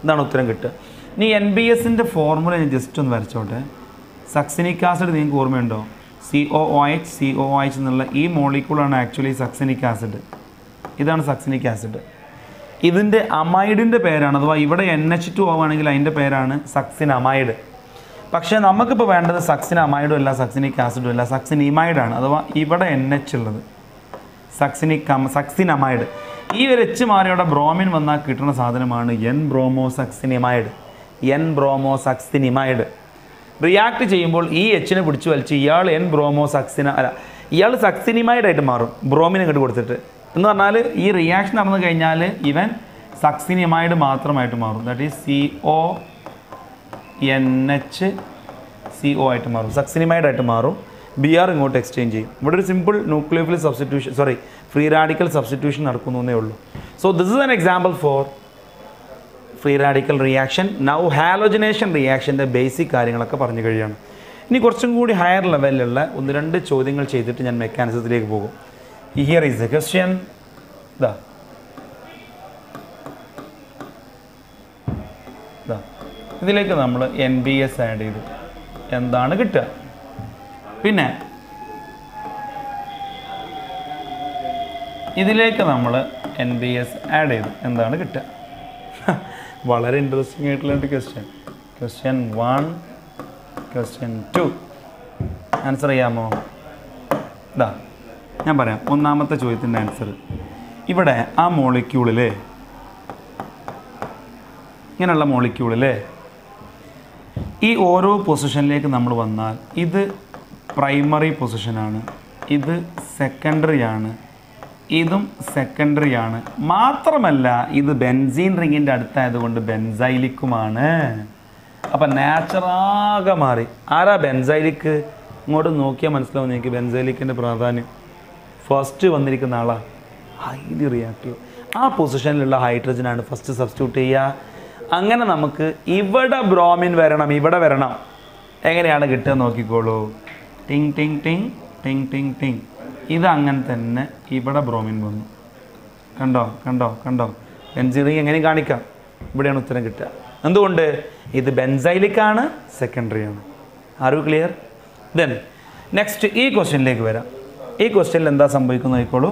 ഇതാണ് ഉത്തരം കിട്ടുക. ഇനി NBSൻ്റെ ഫോർമുല ഞാൻ ജസ്റ്റ് ഒന്ന് വരച്ചോട്ടെ. സക്സിനിക് ആസിഡ് നിങ്ങൾക്ക് ഓർമ്മയുണ്ടോ? COOH എന്നുള്ള ഈ മോളിക്യൂളാണ് ആക്ച്വലി സക്സിനിക് ആസിഡ്. ഇതാണ് സക്സിനിക് ആസിഡ്. ഇതിൻ്റെ അമൈഡിൻ്റെ പേരാണ്, അഥവാ ഇവിടെ NH2 ആവുകയാണെങ്കിൽ അതിൻ്റെ പേരാണ് സക്സിൻ അമൈഡ്. പക്ഷേ നമുക്കിപ്പോൾ വേണ്ടത് സക്സിൻ അമൈഡും അല്ല, സക്സിനിക് ആസിഡും അല്ല, സക്സിൻ ഇമൈഡാണ്. അഥവാ ഇവിടെ NH ഉള്ളത് സക്സിൻ അമൈഡ്. ഈ ഒരു H മാറിയോടെ ബ്രോമിൻ വന്നാൽ കിട്ടുന്ന സാധനമാണ് N-ബ്രോമോസക്സിനിമൈഡ്. റിയാക്ട് ചെയ്യുമ്പോൾ ഈ Hനെ പിടിച്ച് വലിച്ച് ഇയാൾ ഇയാൾ സക്സിനിമൈഡായിട്ട് മാറും, ബ്രോമിൻ ഇങ്ങോട്ട് കൊടുത്തിട്ട്. എന്ന് പറഞ്ഞാൽ ഈ റിയാക്ഷൻ നടന്നു കഴിഞ്ഞാൽ ഇവൻ സക്സിനിമൈഡ് മാത്രമായിട്ട് മാറും. ദാറ്റ് ഈസ് CONH ആയിട്ട് മാറും, സക്സിനിമൈഡായിട്ട് മാറും. Br ഇങ്ങോട്ട് എക്സ്ചേഞ്ച് ചെയ്യും. ഇവിടെ ഒരു simple nucleophile substitution, free radical substitution നടക്കുന്നേ ഉള്ളൂ. So this is an example for free radical reaction. Now halogenation റിയാക്ഷൻ്റെ ബേസിക് കാര്യങ്ങളൊക്കെ പറഞ്ഞു കഴിയാണ്. ഇനി കുറച്ചും കൂടി ഹയർ ലെവലിലുള്ള 1-2 ചോദ്യങ്ങൾ ചെയ്തിട്ട് ഞാൻ മെക്കാനിസത്തിലേക്ക് പോകും. Here is A question. ഇതിലേക്ക് നമ്മൾ NBS ആഡ് ചെയ്തു, എന്താണ് കിട്ടുക? പിന്നെ ഇതിലേക്ക് നമ്മൾ NBS ആഡ് ചെയ്തു, എന്താണ് കിട്ടുക? വളരെ ഇൻട്രസ്റ്റിംഗ് ആയിട്ടുള്ള ക്വസ്റ്റ്യൻ. ക്വസ്റ്റ്യൻ 1, ക്വസ്റ്റ്യൻ 2 ആൻസർ ചെയ്യാമോ? ഞാൻ പറയാം. ഒന്നാമത്തെ ചോദ്യത്തിൻ്റെ ആൻസർ ഇവിടെ ആ മോളിക്യൂളിൽ, ഇങ്ങനെയുള്ള മോളിക്യൂളിൽ ഈ ഓരോ പൊസിഷനിലേക്ക് നമ്മൾ വന്നാൽ ഇത് പ്രൈമറി പൊസിഷനാണ്, ഇത് സെക്കൻഡറിയാണ്, ഇതും സെക്കൻഡറിയാണ്. മാത്രമല്ല ഇത് ബെൻസീൻ റിങ്ങിൻ്റെ അടുത്തായതുകൊണ്ട് ബെൻസൈലിക്കുമാണ്. അപ്പം നാച്ചറാകെ മാറി. ആരാ ബെൻസൈലിക്ക്? ഇങ്ങോട്ട് നോക്കിയാൽ മനസ്സിലാവും എനിക്ക് ബെൻസൈലിക്കിൻ്റെ പ്രാധാന്യം. ഫസ്റ്റ് വന്നിരിക്കുന്ന ആളാണ് ഹൈലി റിയാക്റ്റീവ്. ആ പൊസിഷനിലുള്ള ഹൈഡ്രജനാണ് ഫസ്റ്റ് സബ്സ്റ്റിറ്റ്യൂട്ട് ചെയ്യുക. അങ്ങനെ നമുക്ക് ഇവിടെ ബ്രോമിൻ വരണം, ഇവിടെ വരണം. എങ്ങനെയാണ് കിട്ടുക നോക്കിക്കോളൂ. ടിങ് ടിങ് ടിങ് ടിങ് ടിങ് ടിങ്. ഇതങ്ങനെ തന്നെ ഇവിടെ ബ്രോമിൻ വന്നു. കണ്ടോ? ബെൻസീൻ റിങ് എങ്ങനെ കാണിക്കാം? ഇവിടെയാണ് ഉത്തരം കിട്ടുക. എന്തുകൊണ്ട്? ഇത് ബെൻസൈലിക്കാണ്, സെക്കൻഡറിയാണ്. Are you clear? Then next ഈ ക്വസ്റ്റ്യനിലേക്ക് വരാം. ഈ ക്വസ്റ്റ്യനിൽ എന്താ സംഭവിക്കുന്നത് നോക്കിക്കോളൂ.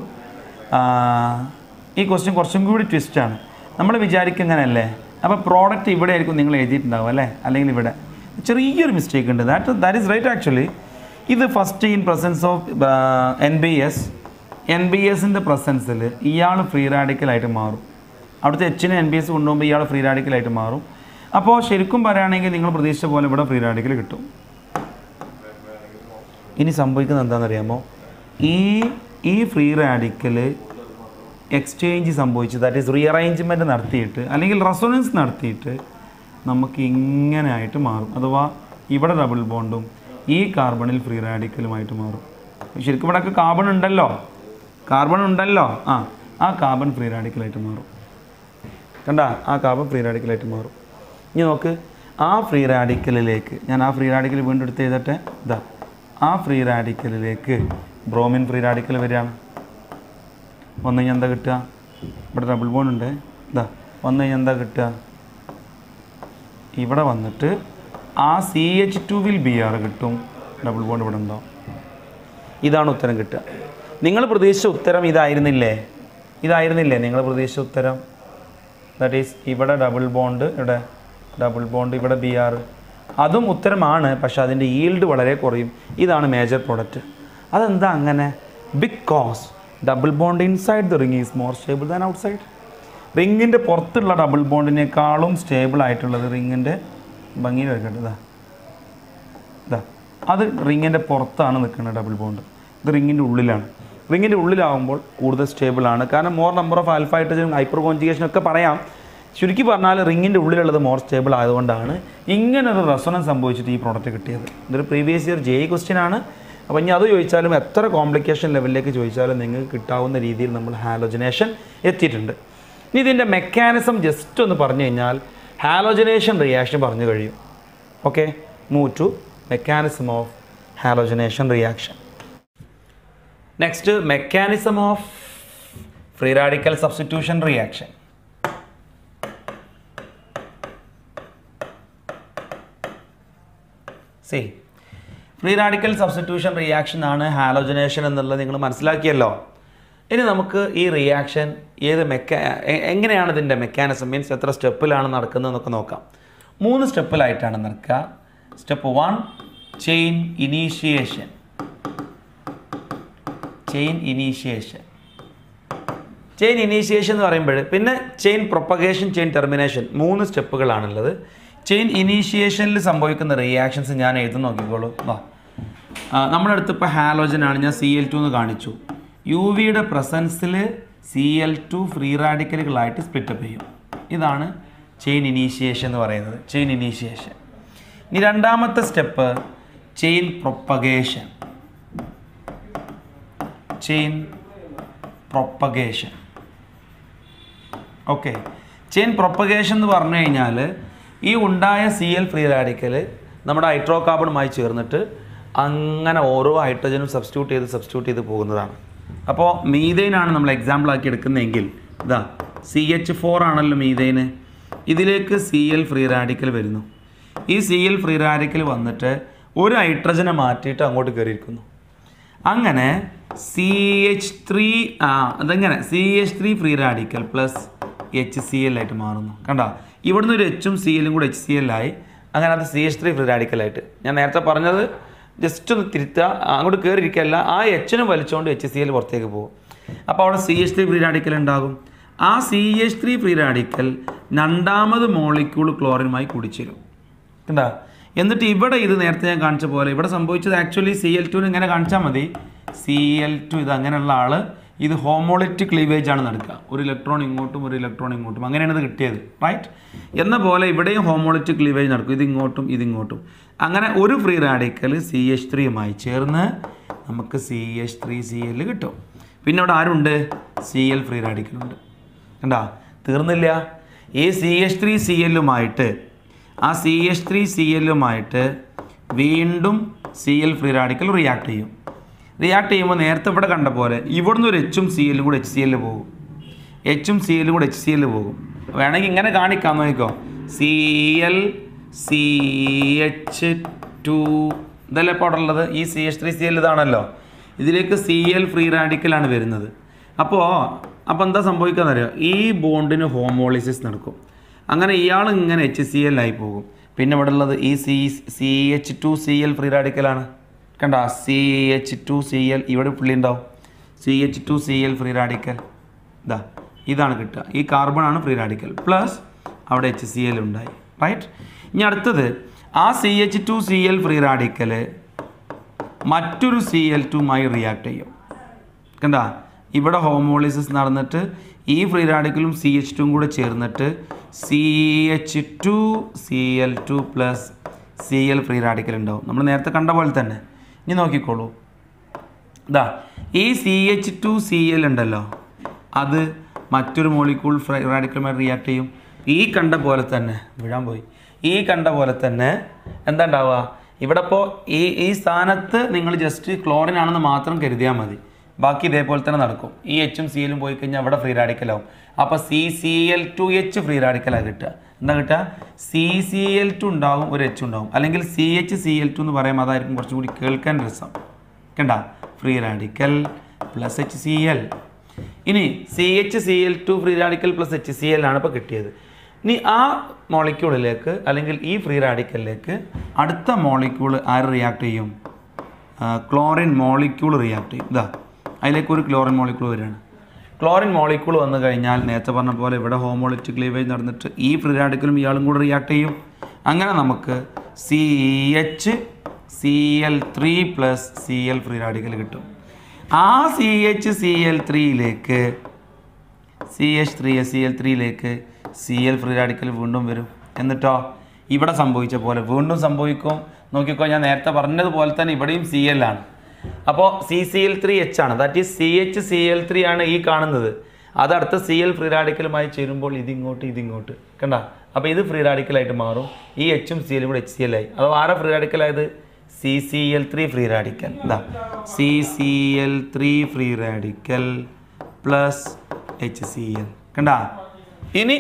ഈ ക്വസ്റ്റ്യൻ കുറച്ചും കൂടി ട്വിസ്റ്റാണ്. നമ്മൾ വിചാരിക്കുന്നതല്ലേ, അപ്പോൾ പ്രോഡക്റ്റ് ഇവിടെ ആയിരിക്കും നിങ്ങൾ എഴുതിയിട്ടുണ്ടാവും അല്ലേ, അല്ലെങ്കിൽ ഇവിടെ ചെറിയൊരു മിസ്റ്റേക്ക് ഉണ്ട്. That is right actually. ഇത് ഫസ്റ്റ് ഇൻ പ്രസൻസ് ഓഫ് NBSൻ്റെ പ്രസൻസിൽ ഇയാൾ ഫ്രീ റാഡിക്കലായിട്ട് മാറും. അവിടുത്തെ Hനെ NBS കൊണ്ടുപോകുമ്പോൾ ഇയാൾ ഫ്രീ റാഡിക്കലായിട്ട് മാറും. അപ്പോൾ ശരിക്കും പറയുകയാണെങ്കിൽ നിങ്ങൾ പ്രതീക്ഷിച്ച പോലെ ഇവിടെ ഫ്രീ റാഡിക്കൽ കിട്ടും. ഇനി സംഭവിക്കുന്നത് എന്താണെന്നറിയാമോ? ഈ ഫ്രീ റാഡിക്കൽ എക്സ്ചേഞ്ച് സംഭവിച്ച്, ദാറ്റ് ഈസ് റീഅറേഞ്ച്മെൻറ്റ് നടത്തിയിട്ട് അല്ലെങ്കിൽ റെസൊണൻസ് നടത്തിയിട്ട് നമുക്ക് ഇങ്ങനെ ആയിട്ട് മാറും. അഥവാ ഇവിടെ ഡബിൾ ബോണ്ടും ഈ കാർബണിൽ ഫ്രീ റാഡിക്കലുമായിട്ട് മാറും. ശരിക്കും ഇവിടെയൊക്കെ കാർബൺ ഉണ്ടല്ലോ. ആ കാർബൺ ഫ്രീ റാഡിക്കലായിട്ട് മാറും. കണ്ട ആ കാർബൺ ഫ്രീ റാഡിക്കലായിട്ട് മാറും. ഇനി നോക്ക് ആ ഫ്രീ റാഡിക്കലിലേക്ക് ഞാൻ ആ ഫ്രീ റാഡിക്കൽ വീണ്ടും എടുത്ത് എഴുതട്ടെ. ഇതാ ആ ഫ്രീ റാഡിക്കലിലേക്ക് ബ്രോമിൻ ഫ്രീ റാഡിക്കൽ വരികയാണ്. വന്നു കഴിഞ്ഞാൽ എന്താ കിട്ടുക? ഇവിടെ ഡബിൾ ബോണ്ട് ഉണ്ട്. ഇതാ വന്നു കഴിഞ്ഞാൽ എന്താ കിട്ടുക? ഇവിടെ വന്നിട്ട് ആ CH2 Br കിട്ടും. ഡബിൾ ബോണ്ട് ഇവിടെ ഉണ്ടാവും. ഇതാണ് ഉത്തരം കിട്ടുക. നിങ്ങൾ പ്രതീക്ഷിച്ച ഉത്തരം ഇതായിരുന്നില്ലേ? നിങ്ങൾ പ്രതീക്ഷിച്ച ഉത്തരം? ദാറ്റ് ഈസ് ഇവിടെ ഡബിൾ ബോണ്ട്, ഇവിടെ ഡബിൾ ബോണ്ട്, ഇവിടെ Br. അതും ഉത്തരമാണ്, പക്ഷേ അതിൻ്റെ ഈൽഡ് വളരെ കുറയും. ഇതാണ് മേജർ പ്രോഡക്റ്റ്. അതെന്താ അങ്ങനെ? Because double bond inside the ring is more stable than outside. റിങ്ങിൻ്റെ പുറത്തുള്ള ഡബിൾ ബോണ്ടിനേക്കാളും സ്റ്റേബിൾ ആയിട്ടുള്ളത് റിങ്ങിൻ്റെ ഭംഗിയിൽ വെക്കട്ടെ. ഇതാ അത് റിങ്ങിൻ്റെ പുറത്താണ് നിൽക്കുന്നത് ഡബിൾ ബോണ്ട്. ഇത് റിങ്ങിൻ്റെ ഉള്ളിലാണ്. റിങ്ങിൻ്റെ ഉള്ളിലാവുമ്പോൾ കൂടുതൽ സ്റ്റേബിളാണ്. കാരണം more number of alpha hydrogen hyper കോൺജുഗേഷനൊക്കെ പറയാം. ചുരുക്കി പറഞ്ഞാൽ റിങ്ങിൻ്റെ ഉള്ളിലുള്ളത് മോർ സ്റ്റേബിൾ ആയതുകൊണ്ടാണ് ഇങ്ങനൊരു റെസൊണൻസ് സംഭവിച്ചിട്ട് ഈ പ്രോഡക്റ്റ് കിട്ടിയത്. ഇതൊരു പ്രീവിയസ് ഇയർ JEE ക്വസ്റ്റ്യൻ ആണ്. അപ്പോൾ ഇനി അത് ചോദിച്ചാലും എത്ര കോംപ്ലിക്കേഷൻ ലെവലിലേക്ക് ചോദിച്ചാലും നിങ്ങൾക്ക് കിട്ടാവുന്ന രീതിയിൽ നമ്മൾ ഹാലോജനേഷൻ എത്തിയിട്ടുണ്ട്. ഇനി ഇതിൻ്റെ മെക്കാനിസം ജസ്റ്റ് ഒന്ന് പറഞ്ഞു കഴിഞ്ഞാൽ ഹാലോജനേഷൻ റിയാക്ഷൻ പറഞ്ഞു കഴിയും. Okay, move to mechanism of halogenation reaction. Next, mechanism of free radical substitution reaction. C, free radical substitution reaction ആണ് ഹാലോജനേഷൻ എന്നുള്ളത് നിങ്ങൾ മനസ്സിലാക്കിയല്ലോ. ഇനി നമുക്ക് ഈ റിയാക്ഷൻ എങ്ങനെയാണ് ഇതിൻ്റെ മെക്കാനിസം, മീൻസ് എത്ര സ്റ്റെപ്പിലാണ് നടക്കുന്നതെന്നൊക്കെ നോക്കാം. 3 സ്റ്റെപ്പിലായിട്ടാണ് നടക്കുക. Step 1 chain initiation. Chain initiation എന്ന് പറയുമ്പോൾ പിന്നെ ചെയിൻ പ്രൊപ്പഗേഷൻ, ചെയിൻ ടെർമിനേഷൻ, 3 സ്റ്റെപ്പുകളാണുള്ളത്. ചെയിൻ ഇനീഷ്യേഷനിൽ സംഭവിക്കുന്ന റിയാക്ഷൻസ് ഞാൻ എഴുതി നോക്കിക്കോളൂ. നമ്മളടുത്ത് ഇപ്പോൾ ഹാലോജൻ ആണ്, ഞാൻ Cl2 എന്ന് കാണിച്ചു. UVയുടെ പ്രസൻസിൽ Cl2 ഫ്രീ റാഡിക്കലുകളായിട്ട് സ്പ്ലിറ്റപ്പ് ചെയ്യും. ഇതാണ് ചെയിൻ ഇനീഷ്യേഷൻ എന്ന് പറയുന്നത്, ചെയിൻ ഇനീഷ്യേഷൻ. ഇനി രണ്ടാമത്തെ step chain propagation. Okay, chain propagation എന്ന് പറഞ്ഞു കഴിഞ്ഞാൽ ഈ ഉണ്ടായ Cl ഫ്രീ റാഡിക്കൽ നമ്മുടെ ഹൈഡ്രോ കാർബണുമായി ചേർന്നിട്ട് അങ്ങനെ ഓരോ ഹൈഡ്രജനും സബ്സ്റ്റിറ്റ്യൂട്ട് ചെയ്ത് പോകുന്നതാണ്. അപ്പോൾ മീഥൈനാണ് നമ്മൾ എക്സാമ്പിളാക്കി എടുക്കുന്നതെങ്കിൽ ഇതാ CH4 ആണല്ലോ മീഥൈന്. ഇതിലേക്ക് Cl ഫ്രീ റാഡിക്കൽ വരുന്നു. ഈ Cl ഫ്രീ റാഡിക്കൽ വന്നിട്ട് ഒരു ഹൈഡ്രജനെ മാറ്റിയിട്ട് അങ്ങോട്ട് കയറിയിരിക്കുന്നു. അങ്ങനെ അതെങ്ങനെ CH3 free radical plus HCl ആയിട്ട് മാറുന്നു. കണ്ടോ, ഇവിടുന്ന് ഒരു Hഉം Clഉം കൂടെ HCl ആയി. അങ്ങനെ അത് CH3 ഫ്രീ റാഡിക്കലായിട്ട്. ഞാൻ നേരത്തെ പറഞ്ഞത് ജസ്റ്റ് ഒന്ന് തിരുത്തുക, അങ്ങോട്ട് കയറിയിരിക്കുകയല്ല, ആ Hനും വലിച്ചുകൊണ്ട് HCl പുറത്തേക്ക് പോകും. അപ്പോൾ അവിടെ CH3 ഫ്രീ റാഡിക്കൽ ഉണ്ടാകും. ആ CH3 ഫ്രീ റാഡിക്കൽ രണ്ടാമത് മോളിക്യൂൾ ക്ലോറിനുമായി കൂടിച്ചേരും. കണ്ടോ, എന്നിട്ട് ഇവിടെ ഇത് നേരത്തെ ഞാൻ കാണിച്ച പോലെ ഇവിടെ സംഭവിച്ചത് ആക്ച്വലി Cl2 ഇങ്ങനെ കാണിച്ചാൽ മതി. Cl2 ഇത് അങ്ങനെയുള്ള ആൾ, ഇത് ഹോമോളിറ്റിക് ക്ലീവേജ് ആണ് നടക്കുക. ഒരു ഇലക്ട്രോൺ ഇങ്ങോട്ടും ഒരു ഇലക്ട്രോൺ ഇങ്ങോട്ടും, അങ്ങനെയാണ് ഇത് കിട്ടിയത്, റൈറ്റ്? എന്ന പോലെ ഇവിടെയും ഹോമോളിറ്റിക് ക്ലീവേജ് നടക്കും. ഇതിങ്ങോട്ടും ഇതിങ്ങോട്ടും. അങ്ങനെ ഒരു ഫ്രീ റാഡിക്കൽ CH3യുമായി ചേർന്ന് നമുക്ക് CH3Cl കിട്ടും. പിന്നെ അവിടെ ആരുണ്ട്? Cl ഫ്രീ റാഡിക്കലുണ്ട്. കണ്ടാ, തീർന്നില്ല. ഈ CH3Clയുമായിട്ട് ആ CH3Clയുമായിട്ട് വീണ്ടും Cl ഫ്രീ റാഡിക്കൽ റിയാക്ട് ചെയ്യും. റിയാക്ട് ചെയ്യുമ്പോൾ നേരത്തെ ഇവിടെ കണ്ട പോലെ ഇവിടുന്ന് ഒരു Hഉം Clഉം കൂടെ HCl പോകും. Hഉം Clഉം കൂടെ HCl പോകും. വേണമെങ്കിൽ ഇങ്ങനെ കാണിക്കാം, നോക്കിക്കോ. Cl CH2 ഇതല്ലേ ഇപ്പോൾ അവിടെ ഉള്ളത്. ഈ CH3Cl ഇതാണല്ലോ. ഇതിലേക്ക് Cl ഫ്രീ റാഡിക്കലാണ് വരുന്നത്. അപ്പോൾ എന്താ സംഭവിക്കാന്നറിയോ? ഈ ബോണ്ടിന് ഹോമോളിസിസ് നടക്കും. അങ്ങനെ ഇയാൾ ഇങ്ങനെ HCl ആയി പോകും. പിന്നെ ഇവിടെ ഉള്ളത് ഈ CH2Cl ഫ്രീ റാഡിക്കലാണ്. കണ്ട, CH2Cl ഇവിടെ പുള്ളി ഉണ്ടാവും. CH2Cl ഫ്രീ റാഡിക്കൽ ഇതാണ് കിട്ടുക. ഈ കാർബണാണ് ഫ്രീ റാഡിക്കൽ പ്ലസ് അവിടെ HCl ഉണ്ടായി, റൈറ്റ്? ഇനി അടുത്തത് ആ CH2Cl ഫ്രീ റാഡിക്കൽ മറ്റൊരു Cl2മായി റിയാക്ട് ചെയ്യും. കണ്ട, ഇവിടെ ഹോമോളിസിസ് നടന്നിട്ട് ഈ ഫ്രീ റാഡിക്കലും CH2 കൂടെ ചേർന്നിട്ട് CH2Cl2 plus Cl free radical ഉണ്ടാവും. നമ്മൾ നേരത്തെ കണ്ട പോലെ തന്നെ. ഇനി നോക്കിക്കോളൂ. ഈ CH2Cl ഉണ്ടല്ലോ, അത് മറ്റൊരു മോളിക്യൂൾ ഫ്രീ റാഡിക്കലുമായി റിയാക്ട് ചെയ്യും. ഈ കണ്ട പോലെ തന്നെ വിഴാൻ പോയി. ഈ കണ്ട പോലെ തന്നെ എന്താ ഉണ്ടാവുക? ഇവിടെ ഇപ്പോൾ ഈ സ്ഥാനത്ത് നിങ്ങൾ ജസ്റ്റ് ക്ലോറിൻ ആണെന്ന് മാത്രം കരുതിയാൽ മതി. ബാക്കി ഇതേപോലെ തന്നെ നടക്കും. ഈ എച്ചും സിയിലും പോയി കഴിഞ്ഞാൽ അവിടെ ഫ്രീ റാഡിക്കലാവും. അപ്പോൾ CCl2H ഫ്രീ റാഡിക്കലാണ് കിട്ടുക. എന്താ കിട്ടുക? CCl2 ഉണ്ടാവും, ഒരു എച്ച് ഉണ്ടാവും. അല്ലെങ്കിൽ CHCl2 എന്ന് പറയുമ്പോൾ അതായിരിക്കും കുറച്ചും കൂടി കേൾക്കാൻ രസം. കണ്ട ഫ്രീ റാഡിക്കൽ പ്ലസ് HCl. ഇനി CHCl2 free radical plus HCl ആണ് ഇപ്പോൾ കിട്ടിയത്. ഇനി ആ മോളിക്യൂളിലേക്ക് അല്ലെങ്കിൽ ഈ ഫ്രീ റാഡിക്കലിലേക്ക് അടുത്ത മോളിക്യൂൾ ആര് റിയാക്ട് ചെയ്യും? ക്ലോറിൻ മോളിക്യൂൾ റിയാക്ട് ചെയ്യും. ഇതാ അതിലേക്ക് ഒരു ക്ലോറിൻ മോളിക്യൂൾ വരികയാണ്. ക്ലോറിൻ മോളിക്യൂൾ വന്നു കഴിഞ്ഞാൽ നേരത്തെ പറഞ്ഞ പോലെ ഇവിടെ ഹോമോളിറ്റിക് ക്ലീവേജ് നടന്നിട്ട് ഈ ഫ്രീ റാഡിക്കലും ഇയാളും കൂടെ റിയാക്ട് ചെയ്യും. അങ്ങനെ നമുക്ക് CHCl3 plus Cl free radical കിട്ടും. ആ CHCl3യിലേക്ക് CH3Cl3യിലേക്ക് Cl ഫ്രീ റാഡിക്കൽ വീണ്ടും വരും. എന്നിട്ടോ ഇവിടെ സംഭവിച്ച പോലെ വീണ്ടും സംഭവിക്കും. നോക്കിക്കോ, ഞാൻ നേരത്തെ പറഞ്ഞതുപോലെ തന്നെ ഇവിടെയും Cl ആണ്. അപ്പോൾ CCl3H ആണ്. ദാറ്റ് ഈസ് CHCl3 ആണ് ഈ കാണുന്നത്. അത് അടുത്ത Cl ഫ്രീ റാഡിക്കലുമായി ചേരുമ്പോൾ ഇതിങ്ങോട്ട് കണ്ട. അപ്പോൾ ഇത് ഫ്രീ റാഡിക്കലായിട്ട് മാറും. ഈ എച്ചും സിയിലും കൂടെ HCl ആയി. അത് ആരെ ഫ്രീ റാഡിക്കലായത്? CCl3 free radical. ഇതാ CCl3 free radical plus HCl. കണ്ട. ഇനി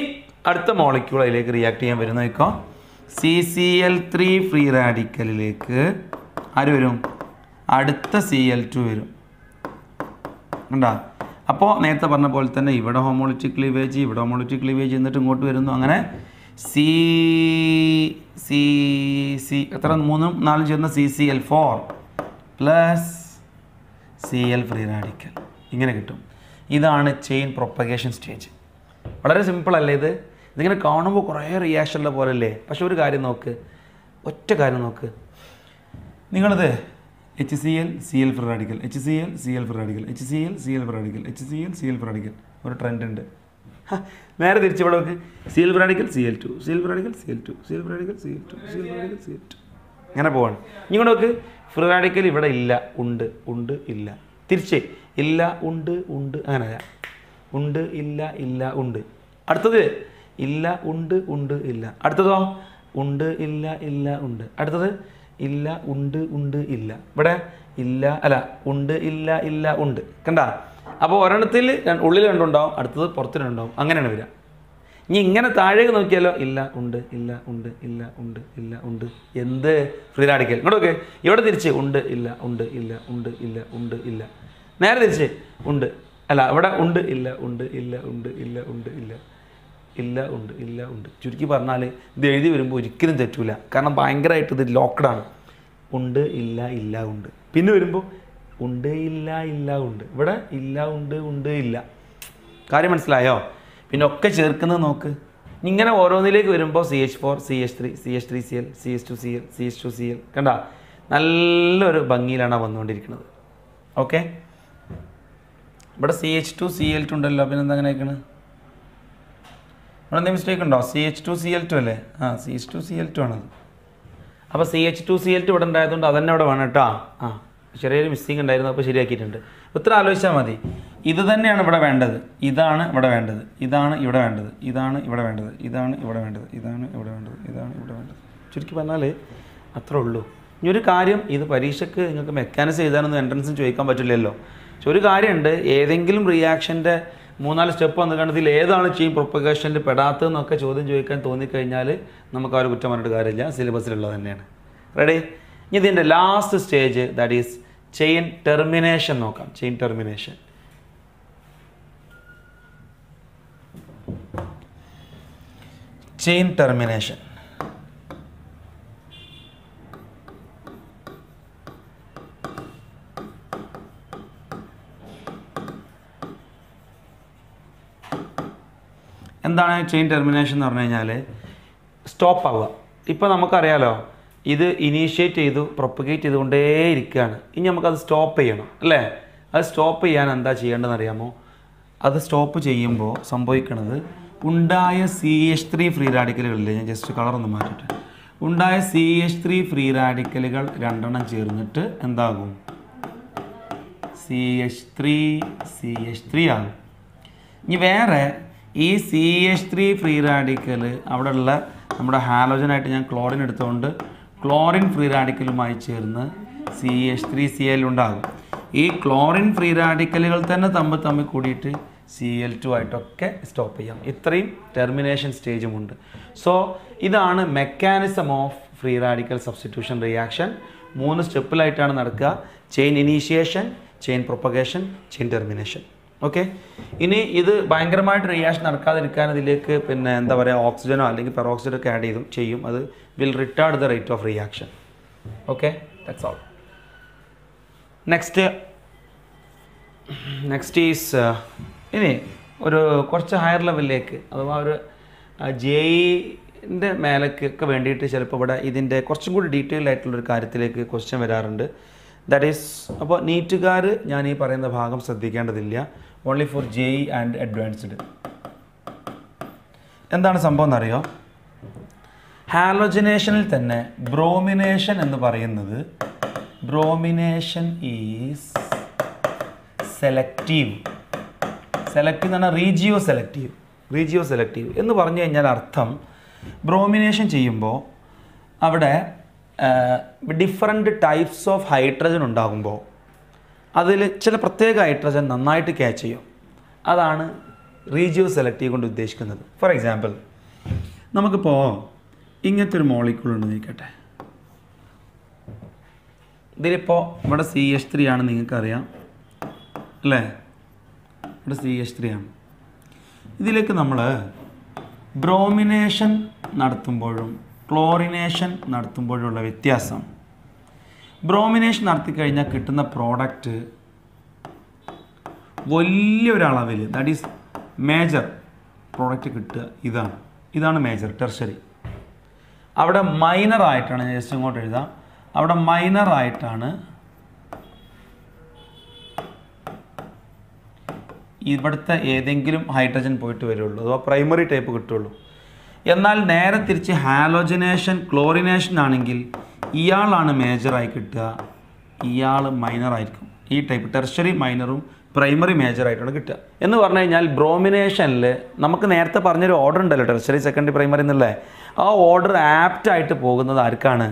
അടുത്ത മോളിക്യൂൾ അതിലേക്ക് റിയാക്ട് ചെയ്യാൻ വരുന്ന നോക്കാം. CCl3 ഫ്രീ റാഡിക്കലിലേക്ക് ആര് വരും? അടുത്ത Cl2 വരും. കണ്ടാ. അപ്പോൾ നേരത്തെ പറഞ്ഞ പോലെ തന്നെ ഇവിടെ ഹോമോളിറ്റിക് ക്ലീവേജ്, ഇവിടെ ഹോമോളിറ്റിക് ക്ലീവേജ് എന്നിട്ട് ഇങ്ങോട്ട് വരുന്നു. അങ്ങനെ എത്ര 3 4 ചേർന്ന CCl4 plus Cl free radical ഇങ്ങനെ കിട്ടും. ഇതാണ് ചെയിൻ പ്രൊപ്പഗേഷൻ സ്റ്റേജ്. വളരെ സിമ്പിൾ അല്ലേ ഇത്? ഇതിങ്ങനെ കാണുമ്പോൾ കുറേ റിയാക്ഷനുള്ള പോലെ അല്ലേ? പക്ഷെ ഒരു കാര്യം നോക്ക്, ഒറ്റ കാര്യം നോക്ക്. നിങ്ങളിത് HCl Cl free radical, HCl Cl free radical, HCl Cl free radical, HCl Cl free radical ഒരു ട്രെൻഡ് ഉണ്ട്. നേരെ തിരിച്ച് ഇവിടെ നോക്ക്. Cl free radical Cl2, Cl free radical Cl2, Cl free radical Cl2, Cl free radical Cl2 അങ്ങനെ പോവാണ്. ഇനി നോക്ക്, ഫ്രീ റാഡിക്കൽ ഇവിടെ ഇല്ല, ഉണ്ട് ഇല്ല. തിരിച്ച് ഇല്ല ഉണ്ട് അങ്ങനെ ഉണ്ട് ഇല്ല ഉണ്ട്. അടുത്തത് ഇല്ല ഉണ്ട് ഇല്ല. അടുത്തതോ ഉണ്ട് ഇല്ല ഉണ്ട്. അടുത്തത് ഇല്ല ഉണ്ട് ഇല്ല. ഇവിടെ ഇല്ല അല്ല ഉണ്ട് ഇല്ല ഉണ്ട്. കണ്ട. അപ്പോൾ ഒരെണ്ണത്തിൽ ഉള്ളിൽ രണ്ടുണ്ടാവും, അടുത്തത് പുറത്ത് രണ്ടുണ്ടാവും. അങ്ങനെയാണ് വരിക. ഇനി ഇങ്ങനെ താഴേക്ക് നോക്കിയാലോ ഇല്ല ഉണ്ട് എന്ത് ഫ്രീ റാഡിക്കൽ. ഇങ്ങോട്ട് നോക്ക്. ഇവിടെ തിരിച്ച് ഉണ്ട് ഇല്ല. നേരെ തിരിച്ച് ഉണ്ട് അല്ല ഇവിടെ ഉണ്ട് ഇല്ല. ചുരുക്കി പറഞ്ഞാൽ ഇത് എഴുതി വരുമ്പോൾ ഒരിക്കലും തെറ്റൂല. കാരണം ഭയങ്കരമായിട്ട് ഇത് ലോക്ക്ഡാണ്. ഉണ്ട് ഇല്ല ഉണ്ട്. പിന്നെ വരുമ്പോൾ ഉണ്ട് ഇല്ല ഉണ്ട്. ഇവിടെ ഇല്ല ഉണ്ട് ഇല്ല. കാര്യം മനസ്സിലായോ? പിന്നെ ഒക്കെ ചേർക്കുന്നത് നോക്ക്. ഇങ്ങനെ ഓരോന്നിലേക്ക് വരുമ്പോൾ CH4 CH3 CH3Cl CH2Cl CH2Cl കണ്ട. നല്ലൊരു ഭംഗിയിലാണ് വന്നുകൊണ്ടിരിക്കുന്നത്. ഓക്കെ. ഇവിടെ CH2Cl2 ഉണ്ടല്ലോ. പിന്നെ എന്താ അങ്ങനെ ആയിക്കണ്? ഇവിടെ എന്തെങ്കിലും മിസ്റ്റേക്ക് ഉണ്ടോ? CH2Cl2 അല്ലേ? CH2Cl2 ആണത്. അപ്പോൾ CH2Cl2 ഇവിടെ ഉണ്ടായതുകൊണ്ട് അതന്നെ ഇവിടെ വേണം കേട്ടോ. ചെറിയൊരു മിസ്സിങ് ഉണ്ടായിരുന്നു, അപ്പോൾ ശരിയാക്കിയിട്ടുണ്ട്. ഇത്ര ആലോചിച്ചാൽ മതി. ഇത് തന്നെയാണ് ഇവിടെ വേണ്ടത്, ഇതാണ് ഇവിടെ വേണ്ടത്, ഇതാണ് ഇവിടെ വേണ്ടത്, ഇതാണ് ഇവിടെ വേണ്ടത്, ഇതാണ് ഇവിടെ വേണ്ടത്, ഇതാണ് ഇവിടെ വേണ്ടത്, ഇതാണ് ഇവിടെ വേണ്ടത്. ചുരുക്കി പറഞ്ഞാൽ അത്രേ ഉള്ളൂ. ഇനി ഒരു കാര്യം, ഇത് പരീക്ഷയ്ക്ക് നിങ്ങൾക്ക് മെക്കാനിസം എഴുതാനൊന്നും എൻട്രൻസിന് ചോദിക്കാൻ പറ്റില്ലല്ലോ. പക്ഷെ ഒരു കാര്യമുണ്ട്, ഏതെങ്കിലും റിയാക്ഷൻ്റെ 3-4 സ്റ്റെപ്പ് വന്ന് കണ്ടതിൽ ഏതാണ് ചെയിൻ പ്രൊപ്പഗേഷനിൽ പെടാത്തതെന്നൊക്കെ ചോദ്യം ചോദിക്കാൻ തോന്നിക്കഴിഞ്ഞാൽ നമുക്ക് ആ ഒരു കുറ്റം പറഞ്ഞിട്ട് കാര്യമില്ല, സിലബസിലുള്ളത് തന്നെയാണ്. റെഡി? ഇനി ഇതിൻ്റെ last stage, that is chain termination നോക്കാം. Chain termination. ചെയിൻ ടെർമിനേഷൻ എന്താണ്? ചെയിൻ ടെർമിനേഷൻ എന്ന് പറഞ്ഞു കഴിഞ്ഞാൽ സ്റ്റോപ്പ് ആവുക. ഇപ്പോൾ നമുക്കറിയാലോ, ഇത് ഇനീഷ്യേറ്റ് ചെയ്തു പ്രൊപ്പഗേറ്റ് ചെയ്തുകൊണ്ടേ ഇരിക്കുകയാണ്. ഇനി നമുക്കത് സ്റ്റോപ്പ് ചെയ്യണം അല്ലേ? അത് സ്റ്റോപ്പ് ചെയ്യാൻ എന്താ ചെയ്യേണ്ടതെന്ന് അറിയാമോ? അത് സ്റ്റോപ്പ് ചെയ്യുമ്പോൾ സംഭവിക്കുന്നത്, ഉണ്ടായ CH3 ഫ്രീ റാഡിക്കലുകളില്ലേ, ഞാൻ ജസ്റ്റ് കളറൊന്ന് മാറ്റിട്ട്, ഉണ്ടായ CH3 ഫ്രീ റാഡിക്കലുകൾ 2 ചേർന്നിട്ട് എന്താകും? CH3 ആകും. ഇനി വേറെ ഈ CH3 ഫ്രീ റാഡിക്കൽ അവിടെയുള്ള നമ്മുടെ ഹാലോജനായിട്ട് ഞാൻ ക്ലോറിൻ എടുത്തുകൊണ്ട് ക്ലോറിൻ ഫ്രീ റാഡിക്കലുമായി ചേർന്ന് CH3Cl ഉണ്ടാകും. ഈ ക്ലോറിൻ ഫ്രീ റാഡിക്കലുകൾ തന്നെ തമ്മിൽ കൂടിയിട്ട് Cl2 ആയിട്ടൊക്കെ സ്റ്റോപ്പ് ചെയ്യാം. ഇത്രയും ടെർമിനേഷൻ സ്റ്റേജുമുണ്ട്. സോ ഇതാണ് mechanism of free radical substitution reaction. 3 സ്റ്റെപ്പിലായിട്ടാണ് നടക്കുക. Chain initiation, chain propagation, chain termination. Okay. ഇനി ഇത് ഭയങ്കരമായിട്ട് റിയാക്ഷൻ നടക്കാതിരിക്കാൻ ഇതിലേക്ക് പിന്നെ എന്താ പറയുക ഓക്സിജനോ അല്ലെങ്കിൽ പെറോക്സൈഡോ ഒക്കെ ആഡ് ചെയ്യും. അത് will retarded the rate of reaction. Okay, that's all. Next is ഇനി ഒരു കുറച്ച് ഹയർ ലെവലിലേക്ക് അഥവാ ഒരു JEE-ൻ്റെ മേലേക്കൊക്കെ വേണ്ടിയിട്ട് ചിലപ്പോൾ ഇവിടെ ഇതിൻ്റെ കുറച്ചും കൂടി ഡീറ്റെയിൽ ആയിട്ടുള്ളൊരു കാര്യത്തിലേക്ക് ക്വസ്റ്റ്യൻ വരാറുണ്ട്. ദാറ്റ് ഈസ് അപ്പോൾ നീറ്റുകാർ ഞാൻ ഈ പറയുന്ന ഭാഗം ശ്രദ്ധിക്കേണ്ടതില്ല. Only for JEE and advanced. എന്താണ് സംഭവം എന്നറിയോ? ഹാലോജനേഷനിൽ തന്നെ ബ്രോമിനേഷൻ എന്ന് പറയുന്നത് ബ്രോമിനേഷൻ ഈസ് സെലക്റ്റീവ് എന്ന് പറഞ്ഞാൽ റീജിയോ സെലക്റ്റീവ് എന്ന് പറഞ്ഞു കഴിഞ്ഞാൽ അർത്ഥം ബ്രോമിനേഷൻ ചെയ്യുമ്പോൾ അവിടെ ഡിഫറെൻറ്റ് ടൈപ്സ് ഓഫ് ഹൈഡ്രജൻ ഉണ്ടാകുമ്പോൾ അതിൽ ചില പ്രത്യേക ഹൈഡ്രജൻ നന്നായിട്ട് ക്യാച്ച് ചെയ്യും. അതാണ് റീജിയോ സെലക്റ്റീവ് കൊണ്ട് ഉദ്ദേശിക്കുന്നത്. ഫോർ എക്സാമ്പിൾ നമുക്കിപ്പോൾ ഇങ്ങനത്തെ ഒരു മോളിക്യൂൾ ഉണ്ട് നിൽക്കട്ടെ. ഇതിലിപ്പോൾ ഇവിടെ CH3 ആണ്, നിങ്ങൾക്കറിയാം അല്ലേ? ഇവിടെ CH3 ആണ്. ഇതിലേക്ക് നമ്മൾ ബ്രോമിനേഷൻ നടത്തുമ്പോഴും ക്ലോറിനേഷൻ നടത്തുമ്പോഴുള്ള വ്യത്യാസം, ബ്രോമിനേഷൻ നടത്തിക്കഴിഞ്ഞാൽ കിട്ടുന്ന പ്രോഡക്റ്റ് വലിയൊരളവിൽ, ദാറ്റ് ഈസ് മേജർ പ്രോഡക്റ്റ് കിട്ടുക ഇതാണ് മേജർ. ടെർഷറി അവിടെ മൈനറായിട്ടാണ്, ഞാൻ ജസ്റ്റ് ഇങ്ങോട്ട് എഴുതാം, അവിടെ മൈനറായിട്ടാണ് ഇവിടുത്തെ ഏതെങ്കിലും ഹൈഡ്രജൻ പോയിട്ട് വരുള്ളൂ, അഥവാ പ്രൈമറി ടൈപ്പ് കിട്ടുള്ളൂ. എന്നാൽ നേരെ തിരിച്ച് ഹാലോജനേഷൻ ക്ലോറിനേഷൻ ആണെങ്കിൽ ഇയാളാണ് മേജറായി കിട്ടുക, ഇയാൾ മൈനറായിരിക്കും. ഈ ടൈപ്പ് ടെർഷറി മൈനറും പ്രൈമറി മേജറായിട്ടാണ് കിട്ടുക. എന്ന് പറഞ്ഞു കഴിഞ്ഞാൽ ബ്രോമിനേഷനിൽ നമുക്ക് നേരത്തെ പറഞ്ഞൊരു ഓർഡർ ഉണ്ടല്ലോ, ടെർഷറി സെക്കൻഡറി പ്രൈമറി എന്നല്ലേ, ആ ഓർഡർ ആപ്റ്റായിട്ട് പോകുന്നത് ആർക്കാണ്?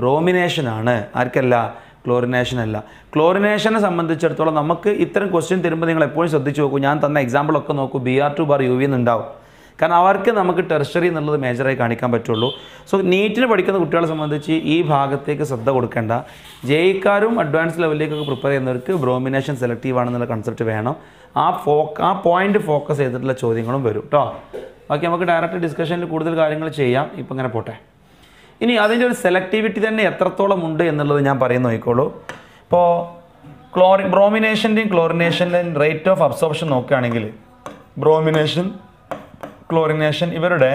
ബ്രോമിനേഷനാണ്. ആർക്കല്ല? ക്ലോറിനേഷൻ അല്ല. ക്ലോറിനേഷനെ സംബന്ധിച്ചിടത്തോളം നമുക്ക് ഇത്തരം ക്വസ്റ്റ്യൻ തരുമ്പോൾ നിങ്ങൾ എപ്പോഴും ശ്രദ്ധിച്ച് നോക്കൂ. ഞാൻ തന്ന എക്സാമ്പിളൊക്കെ നോക്കൂ, Br2/UV എന്നുണ്ടാവും. കാരണം അവർക്ക് നമുക്ക് ടെർഷറി എന്നുള്ളത് മേജറായി കാണിക്കാൻ പറ്റുള്ളൂ. സോ നീറ്റിന് പഠിക്കുന്ന കുട്ടികളെ സംബന്ധിച്ച് ഈ ഭാഗത്തേക്ക് ശ്രദ്ധ കൊടുക്കേണ്ട. JEE-ക്കാരും അഡ്വാൻസ് ലെവലിലേക്കൊക്കെ പ്രിപ്പയർ ചെയ്യുന്നവർക്ക് ബ്രോമിനേഷൻ സെലക്റ്റീവ് ആണെന്നുള്ള കൺസെപ്റ്റ് വേണം. ആ പോയിന്റ് ഫോക്കസ് ചെയ്തിട്ടുള്ള ചോദ്യങ്ങളും വരും കേട്ടോ. ബാക്കി നമുക്ക് ഡയറക്റ്റ് ഡിസ്കഷനിൽ കൂടുതൽ കാര്യങ്ങൾ ചെയ്യാം. ഇപ്പം ഇങ്ങനെ പോട്ടെ. ഇനി അതിൻ്റെ ഒരു സെലക്ടിവിറ്റി തന്നെ എത്രത്തോളം ഉണ്ട് എന്നുള്ളത് ഞാൻ പറയുന്നു നോക്കിക്കോളൂ. ഇപ്പോൾ ബ്രോമിനേഷൻ്റെയും ക്ലോറിനേഷൻ്റെയും റേറ്റ് ഓഫ് അബ്സോർപ്ഷൻ നോക്കുകയാണെങ്കിൽ ബ്രോമിനേഷൻ ക്ലോറിനേഷൻ ഇവരുടെ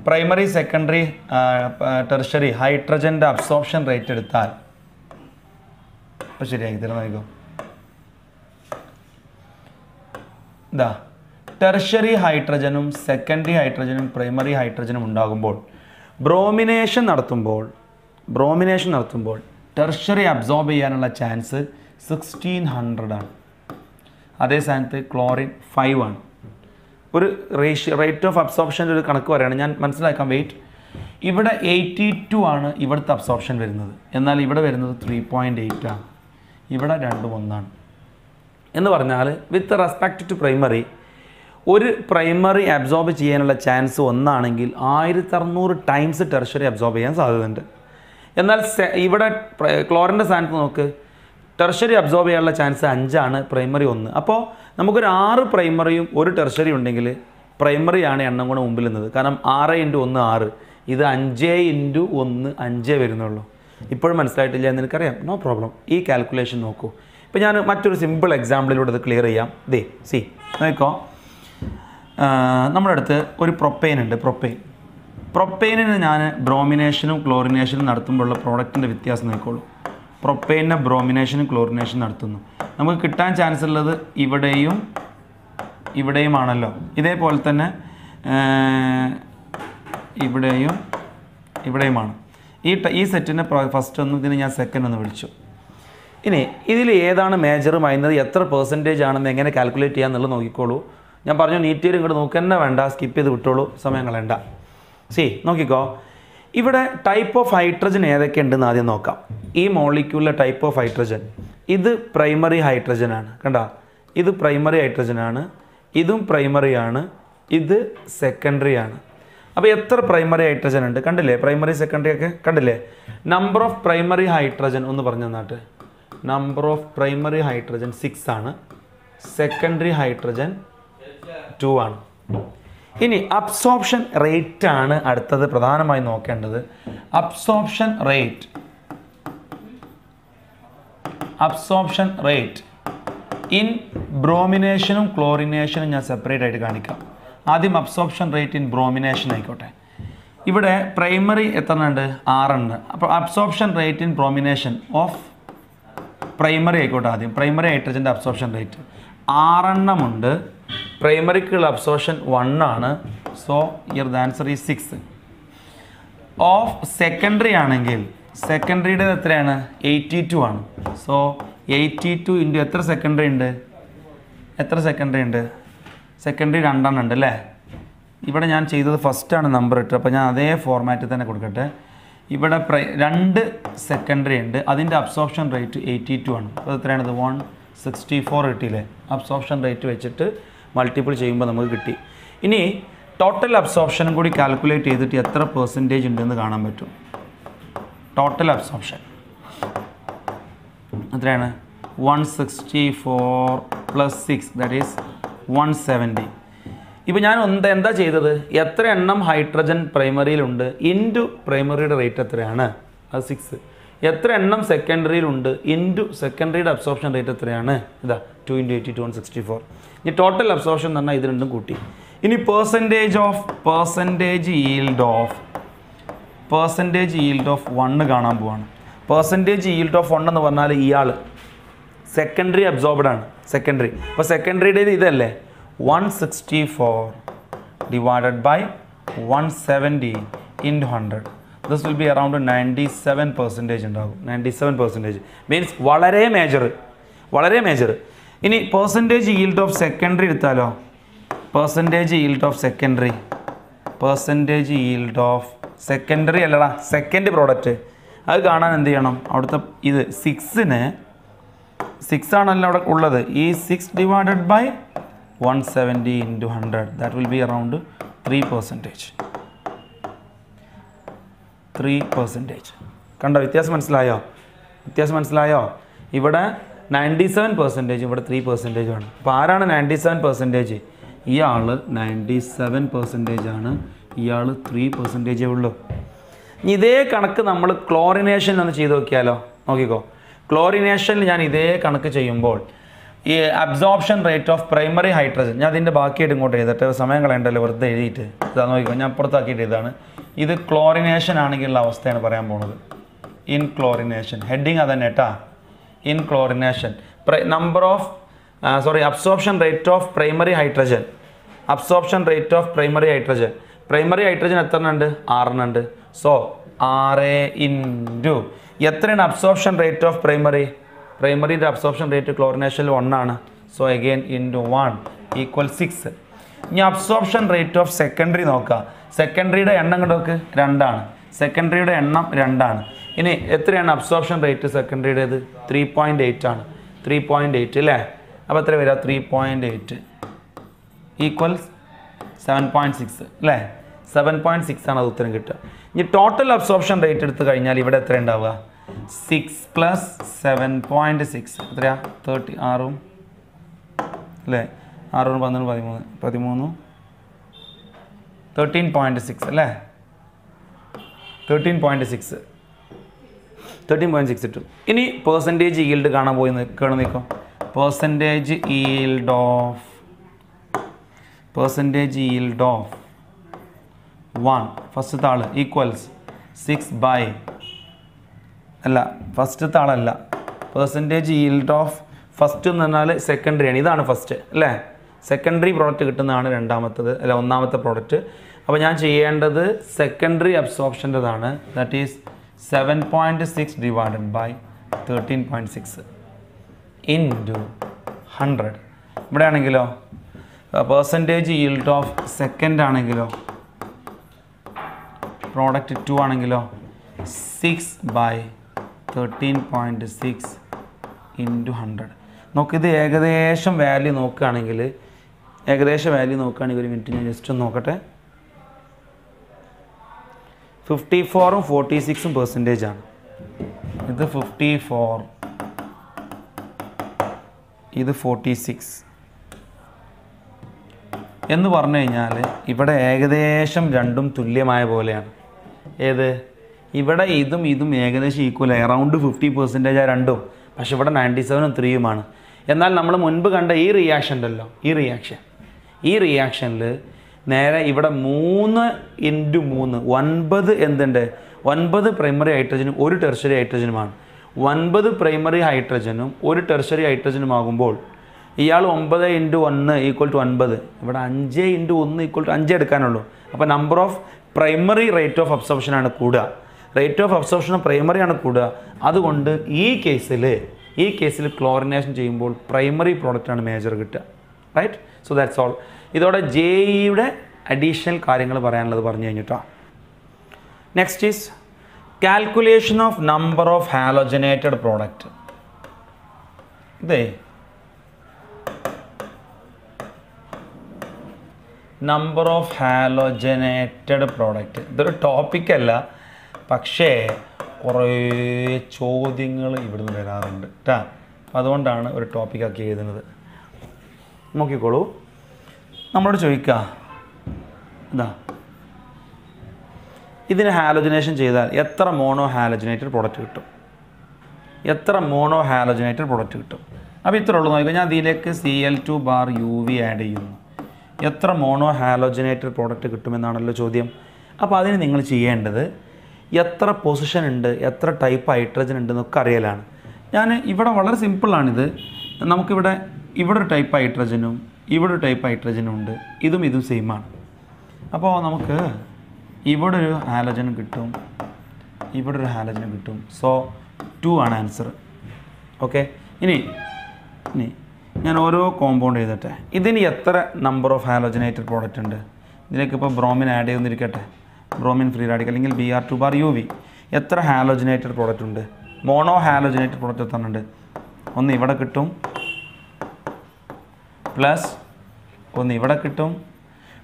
പ്രൈമറി സെക്കൻഡറി ടെർഷറി ഹൈഡ്രജൻ്റെ അബ്സോർപ്ഷൻ റേറ്റ് എടുത്താൽ ഇപ്പോൾ ശരിയാക്കി തരാം നോക്കോ. ഇതാ ടെർഷറി ഹൈഡ്രജനും സെക്കൻഡറി ഹൈഡ്രജനും പ്രൈമറി ഹൈഡ്രജനും ഉണ്ടാകുമ്പോൾ ബ്രോമിനേഷൻ നടത്തുമ്പോൾ ടെർഷറി അബ്സോർബ് ചെയ്യാനുള്ള ചാൻസ് 1600 ആണ്. അതേ സ്ഥാനത്ത് ക്ലോറിൻ 5 ആണ്. ഒരു റേറ്റ് ഓഫ് അബ്സോർപ്ഷൻ്റെ ഒരു കണക്ക് പറയുകയാണ്, ഞാൻ മനസ്സിലാക്കാം. വെയിറ്റ് ഇവിടെ 82 ആണ് ഇവിടുത്തെ അബ്സോർപ്ഷൻ വരുന്നത്, എന്നാൽ ഇവിടെ വരുന്നത് 3.8 ആണ്, ഇവിടെ 2.1 ആണ്. എന്ന് പറഞ്ഞാൽ വിത്ത് റെസ്പെക്റ്റ് ടു പ്രൈമറി ഒരു പ്രൈമറി അബ്സോർബ് ചെയ്യാനുള്ള ചാൻസ് 1 ആണെങ്കിൽ 1600 ടൈംസ് ടെർഷറി അബ്സോർബ് ചെയ്യാൻ സാധ്യതയുണ്ട്. എന്നാൽ ഇവിടെ ക്ലോറിൻ്റെ സ്ഥാനത്ത് നോക്ക്, ടെർഷറി അബ്സോർബ് ചെയ്യാനുള്ള ചാൻസ് 5 ആണ്, പ്രൈമറി 1. അപ്പോൾ നമുക്കൊരു 6 പ്രൈമറിയും ഒരു ടെർഷറി ഉണ്ടെങ്കിൽ പ്രൈമറിയാണ് എണ്ണം കൊണ്ട് മുമ്പിൽ നിന്നത്. കാരണം 6 × 1 6, ഇത് 5 × 1 5 വരുന്നുള്ളൂ. ഇപ്പോഴും മനസ്സിലായിട്ടില്ല എന്ന് എനിക്കറിയാം, നോ പ്രോബ്ലം. ഈ കാൽക്കുലേഷൻ നോക്കൂ. ഇപ്പോൾ ഞാൻ മറ്റൊരു സിമ്പിൾ എക്സാമ്പിളിലൂടെ ഇത് ക്ലിയർ ചെയ്യാം. നോക്കോ, നമ്മുടെ അടുത്ത് ഒരു പ്രൊപ്പെയിൻ ഉണ്ട്. പ്രൊപ്പെയിനിന് ഞാൻ ബ്രോമിനേഷനും ക്ലോറിനേഷനും നടത്തുമ്പോഴുള്ള പ്രോഡക്റ്റിൻ്റെ വ്യത്യാസം നോക്കിക്കോളൂ. പ്രൊപ്പെയിനെ ബ്രോമിനേഷനും ക്ലോറിനേഷനും നടത്തുന്നു, നമുക്ക് കിട്ടാൻ ചാൻസ് ഉള്ളത് ഇവിടെയുമാണല്ലോ. ഇതേപോലെ തന്നെ ഇവിടെയുമാണ്. ഈ സെറ്റിനെ ഫസ്റ്റ് ഒന്ന്, ഇതിന് ഞാൻ സെക്കൻഡ് ഒന്ന് വിളിച്ചു. ഇനി ഇതിൽ ഏതാണ് മേജർ മൈനർ, എത്ര പെർസെൻറ്റേജ് ആണെന്ന് എങ്ങനെ കാൽക്കുലേറ്റ് ചെയ്യാമെന്നുള്ളത് നോക്കിക്കോളൂ. ഞാൻ പറഞ്ഞു നീറ്റ് ഇയർ ഇങ്ങോട്ട് നോക്കുക വേണ്ട, സ്കിപ്പ് ചെയ്ത് വിട്ടോളൂ, സമയം കളയണ്ട. നോക്കിക്കോ, ഇവിടെ ടൈപ്പ് ഓഫ് ഹൈഡ്രജൻ ഏതൊക്കെ ഉണ്ടെന്ന് ആദ്യം നോക്കാം. ഈ മോളിക്യൂളിലെ ടൈപ്പ് ഓഫ് ഹൈഡ്രജൻ, ഇത് പ്രൈമറി ഹൈഡ്രജൻ ആണ്, കണ്ടോ? ഇത് പ്രൈമറി ഹൈഡ്രജൻ ആണ്, ഇതും പ്രൈമറി ആണ്, ഇത് സെക്കൻഡറി ആണ്. അപ്പോൾ എത്ര പ്രൈമറി ഹൈഡ്രജൻ ഉണ്ട് കണ്ടില്ലേ? പ്രൈമറി സെക്കൻഡറി ഒക്കെ കണ്ടില്ലേ? നമ്പർ ഓഫ് പ്രൈമറി ഹൈഡ്രജൻ ഒന്ന് പറഞ്ഞു തന്നാട്ട്. നമ്പർ ഓഫ് പ്രൈമറി ഹൈഡ്രജൻ 6 ആണ്, സെക്കൻഡറി ഹൈഡ്രജൻ 2 ആണ്. ഇനി അബ്സോർപ്ഷൻ റേറ്റ് ആണ് അടുത്തത് പ്രധാനമായി നോക്കേണ്ടത്. അബ്സോർപ്ഷൻ റേറ്റ് ഇൻ ബ്രോമിനേഷനും ക്ലോറിനേഷനും ഞാൻ സെപ്പറേറ്റ് ആയിട്ട് കാണിക്കാം. ആദ്യം അബ്സോർപ്ഷൻ റേറ്റ് ഇൻ ബ്രോമിനേഷൻ ആയിക്കോട്ടെ. ഇവിടെ പ്രൈമറി എത്ര ഉണ്ട്? 6 ഉണ്ട്. അപ്പോൾ absorption rate in bromination of primary ആയിക്കോട്ടെ. ആദ്യം പ്രൈമറി ഹൈഡ്രജൻ്റെ അബ്സോർപ്ഷൻ റേറ്റ് 6 ഉണ്ട്. പ്രൈമറിക്കുള്ള അബ്സോർപ്ഷൻ 1 ആണ്. So here the answer is 6. Of secondary ആണെങ്കിൽ സെക്കൻഡറിയുടെ എത്രയാണ്? 82 ആണ്. സോ 82 ഇൻറ്റു എത്ര സെക്കൻഡറി ഉണ്ട്? സെക്കൻഡറി 2 ഉണ്ട് അല്ലേ? ഇവിടെ ഞാൻ ചെയ്തത് ഫസ്റ്റാണ് നമ്പർ ഇട്ട്, അപ്പോൾ ഞാൻ അതേ ഫോർമാറ്റിൽ തന്നെ കൊടുക്കട്ടെ. ഇവിടെ 2 സെക്കൻഡറി ഉണ്ട്, അതിൻ്റെ അബ്സോർപ്ഷൻ റേറ്റ് 82 ആണ്. അപ്പോൾ എത്രയാണിത്? 164 കിട്ടിയില്ലേ? അബ്സോർപ്ഷൻ റേറ്റ് വെച്ചിട്ട് മൾട്ടിപ്പിൾ ചെയ്യുമ്പോൾ നമുക്ക് കിട്ടി. ഇനി ടോട്ടൽ അബ്സോർപ്ഷനും കൂടി കാൽക്കുലേറ്റ് ചെയ്തിട്ട് എത്ര പെർസെൻറ്റേജ് ഉണ്ടെന്ന് കാണാൻ പറ്റും. ടോട്ടൽ അബ്സോർപ്ഷൻ എത്രയാണ്? 164 + 6 ദാറ്റ് ഈസ് 170. ഇപ്പോൾ ഞാൻ എന്താ ചെയ്തത്? എത്ര എണ്ണം ഹൈഡ്രജൻ പ്രൈമറിയിലുണ്ട് ഇൻറ്റു പ്രൈമറിയുടെ റേറ്റ് എത്രയാണ്? അത് 6. എത്ര എണ്ണം സെക്കൻഡറിയിലുണ്ട് ഇൻറ്റു സെക്കൻഡറിയുടെ അബ്സോർപ്ഷൻ റേറ്റ് എത്രയാണ്? ഇതാ 2 × 82 164. ഇനി ടോട്ടൽ അബ്സോർപ്ഷൻ എന്ന് പറഞ്ഞാൽ ഇത് രണ്ടും കൂട്ടി. ഇനി പെർസെൻറ്റേജ് ഈൽഡ് ഓഫ് 1 കാണാൻ പോവാണ്. പെർസെൻറ്റേജ് ഈൽഡ് ഓഫ് 1 എന്ന് പറഞ്ഞാൽ ഇയാൾ സെക്കൻഡറി അബ്സോർബ്ഡ് ആണ്. സെക്കൻഡറി, അപ്പോൾ സെക്കൻഡറിയുടേത് ഇതല്ലേ? 164 divided by 170 into 100. This will be around 97% ഉണ്ടാകും. 97% മീൻസ് വളരെ മേജർ. ഇനി പെർസെൻറ്റേജ് ഈൽഡ് ഓഫ് സെക്കൻഡറി എടുത്താലോ? പെർസെൻറ്റേജ് ഈൽഡ് ഓഫ് സെക്കൻഡറി അല്ലടാ, സെക്കൻഡ് പ്രോഡക്റ്റ്. അത് കാണാൻ എന്ത് ചെയ്യണം? അവിടുത്തെ ഇത് 6 ആണല്ലോ അവിടെ ഉള്ളത്. ഈ 6 divided by 170 into 100, that will be around 3%. കണ്ടോ? വ്യത്യാസം മനസ്സിലായോ? ഇവിടെ 97%, ഇവിടെ 3% ആണ്. അപ്പോൾ ആരാണ് 97%? ഇയാൾ 97% ആണ്, ഇയാൾ 3% ഉള്ളൂ. ഇതേ കണക്ക് നമ്മൾ ക്ലോറിനേഷൻ ഒന്ന് ചെയ്ത് നോക്കിയാലോ? നോക്കിക്കോ, ക്ലോറിനേഷനിൽ ഞാൻ ഇതേ കണക്ക് ചെയ്യുമ്പോൾ ഈ absorption rate of primary hydrogen, ഞാൻ അതിൻ്റെ ബാക്കിയായിട്ട് ഇങ്ങോട്ട് എഴുതട്ടെ, സമയം കളയണ്ടല്ലോ വെറുതെ എഴുതിയിട്ട്. ഇതാ നോക്കിക്കോ, ഞാൻ പുറത്താക്കിയിട്ട് ഇതാണ്. ഇത് ക്ലോറിനേഷൻ ആണെങ്കിലുള്ള അവസ്ഥയാണ് പറയാൻ പോകുന്നത്. ഇൻ ക്ലോറിനേഷൻ ഹെഡിങ് അതന്നെ കേട്ടാ. In chlorination absorption rate of primary hydrogen. Primary hydrogen എത്ര ഉണ്ട്? 6 ഉണ്ട്. സോ 6 ഇൻറ്റു എത്രയാണ് അബ്സോർപ്ഷൻ റേറ്റ് ഓഫ് പ്രൈമറിയുടെ അബ്സോർപ്ഷൻ റേറ്റ് ക്ലോറിനേഷനിൽ 1 ആണ്. So again into 1 = 6. ഇനി അബ്സോർപ്ഷൻ റേറ്റ് ഓഫ് സെക്കൻഡറി നോക്കുക. സെക്കൻഡറിയുടെ എണ്ണം കണ്ടോക്ക് 2 ആണ്. സെക്കൻഡറിയുടെ എണ്ണം 2 ആണ്. ഇനി എത്രയാണ് അബ്സോർപ്ഷൻ റേറ്റ് സെക്കൻഡറിയുടേത്? 3.8 ആണ്. 3.8 അല്ലേ? അപ്പോൾ എത്ര വരിക? 3.8 = 7.6 അല്ലേ? 7.6 ആണ് അത് ഉത്തരം കിട്ടുക. ഇനി ടോട്ടൽ അബ്സോർപ്ഷൻ റേറ്റ് എടുത്തു കഴിഞ്ഞാൽ ഇവിടെ എത്ര ഉണ്ടാവുക? 6 + 7.6 എത്രയാ? 36 അല്ലേ? 6 12 13 13.6 അല്ലേ? 13.6 കിട്ടും. ഇനി പെർസെൻറ്റേജ് ഈൽഡ് കാണാൻ പോയി നിൽക്കോ. പെർസെൻറ്റേജ് ഈൽഡ് ഓഫ് 1 ഫസ്റ്റത്തെ ആൾ ഈക്വൽസ് 6 by അല്ല, ഫസ്റ്റത്തെ ആളല്ല. പെർസെൻറ്റേജ് ഈൽഡ് ഓഫ് ഫസ്റ്റ് എന്ന് പറഞ്ഞാൽ സെക്കൻഡറി ആണ്. ഇതാണ് ഫസ്റ്റ് അല്ലേ? സെക്കൻഡറി പ്രോഡക്റ്റ് കിട്ടുന്നതാണ് ഒന്നാമത്തെ പ്രോഡക്റ്റ്. അപ്പോൾ ഞാൻ ചെയ്യേണ്ടത് സെക്കൻഡറി അബ്സോർപ്ഷൻ്റെതാണ്. That is 7.6 divided by 13.6 into 100. ഇവിടെ ആണെങ്കിലോ പെർസെൻറ്റേജ് yield ഓഫ് സെക്കൻഡ് ആണെങ്കിലോ പ്രോഡക്റ്റ് 2 ആണെങ്കിലോ 6/13.6 ഇൻറ്റു 100. നോക്കിത് ഏകദേശം വാല്യൂ നോക്കുകയാണെങ്കിൽ ഒരു മിനിറ്റ് ഞാൻ ജസ്റ്റ് ഒന്ന് നോക്കട്ടെ. 54ഉം 46ഉം പെർസെൻറ്റേജാണ്. ഇത് 54, ഇത് 46 എന്ന് പറഞ്ഞു കഴിഞ്ഞാൽ ഇവിടെ ഏകദേശം രണ്ടും തുല്യമായ പോലെയാണ്. ഏത്? ഇവിടെ ഇതും ഏകദേശം ഈക്വലായി, അറൗണ്ട് 50% രണ്ടും. പക്ഷെ ഇവിടെ 97ഉം 3ഉമാണ്. എന്നാൽ നമ്മൾ മുൻപ് കണ്ട ഈ റിയാക്ഷൻ ഉണ്ടല്ലോ, ഈ റിയാക്ഷനിൽ നേരെ ഇവിടെ 3 × 3 9 എന്തുണ്ട്? 9 പ്രൈമറി ഹൈഡ്രജനും 1 ടെർഷ്യറി ഹൈഡ്രജനുമാണ്. 9 പ്രൈമറി ഹൈഡ്രജനും 1 ടെർഷ്യറി ഹൈഡ്രജനും ആകുമ്പോൾ ഇയാൾ 9 × 1 = 9. ഇവിടെ 5 × 1 = 5 എടുക്കാനുള്ളൂ. അപ്പോൾ number of primary rate of അബ്സോർപ്ഷനാണ് കൂടുക. റേറ്റ് ഓഫ് അബ്സോർപ്ഷൻ പ്രൈമറിയാണ് കൂടുക. അതുകൊണ്ട് ഈ കേസിൽ ക്ലോറിനേഷൻ ചെയ്യുമ്പോൾ പ്രൈമറി പ്രോഡക്റ്റാണ് മേജർ കിട്ടുക. റൈറ്റ്? So that's all. ഇതോടെ JEയുടെ അഡീഷണൽ കാര്യങ്ങൾ പറയാനുള്ളത് പറഞ്ഞു കഴിഞ്ഞിട്ടോ. Next is calculation of number of halogenated product. Number of halogenated product ഇതൊരു ടോപ്പിക്കല്ല, പക്ഷേ കുറേ ചോദ്യങ്ങൾ ഇവിടുന്ന് വരാറുണ്ട് കേട്ടോ. അതുകൊണ്ടാണ് ഒരു ടോപ്പിക്കാക്കി എഴുതുന്നത്. നോക്കിക്കോളൂ, നമ്മളോട് ചോദിക്കുക, ഇതിന് ഹാലോജനേഷൻ ചെയ്താൽ എത്ര മോണോ ഹാലോജനേറ്റഡ് പ്രോഡക്റ്റ് കിട്ടും? അപ്പോൾ ഇത്ര ഉള്ളൂ. നോക്കിയാൽ ഞാൻ ഇതിലേക്ക് Cl2⁻UV ആഡ് ചെയ്യുന്നു. എത്ര മോണോ ഹാലോജനേറ്റഡ് പ്രോഡക്റ്റ് കിട്ടുമെന്നാണല്ലോ ചോദ്യം. അപ്പോൾ അതിന് നിങ്ങൾ ചെയ്യേണ്ടത് എത്ര പൊസിഷൻ ഉണ്ട്, എത്ര ടൈപ്പ് ഹൈഡ്രജൻ ഉണ്ട് എന്നൊക്കെ അറിയലാണ്. ഞാൻ ഇവിടെ വളരെ സിമ്പിളാണിത്. നമുക്കിവിടെ ഒരു ടൈപ്പ് ഹൈഡ്രജനും ഇവിടെ ഒരു ടൈപ്പ് ഹൈഡ്രജനും ഉണ്ട്. ഇതും സെയിമാണ്. അപ്പോൾ നമുക്ക് ഇവിടെ ഒരു ഹാലോജൻ കിട്ടും, ഇവിടെ ഒരു ഹാലോജൻ കിട്ടും. സോ 2 ആണ് ആൻസർ. ഓക്കെ, ഇനി ഞാൻ ഓരോ കോമ്പൗണ്ട് എഴുതട്ടെ. ഇതിന് എത്ര നമ്പർ ഓഫ് ഹാലോജനേറ്റഡ് പ്രോഡക്റ്റ് ഉണ്ട്? ഇതിലേക്ക് ഇപ്പോൾ ബ്രോമിൻ ആഡ് ചെയ്യുന്നിരിക്കട്ടെ, ബ്രോമിൻ ഫ്രീ റാഡിക്കൽ അല്ലെങ്കിൽ Br2⁻UV. എത്ര ഹാലോജനേറ്റഡ് പ്രോഡക്റ്റ് ഉണ്ട്? മോണോ ഹാലോജനേറ്റഡ് പ്രോഡക്റ്റ് എത്ര ഉണ്ട്? ഒന്ന് ഇവിടെ കിട്ടും, പ്ലസ് ഒന്ന് ഇവിടെ കിട്ടും,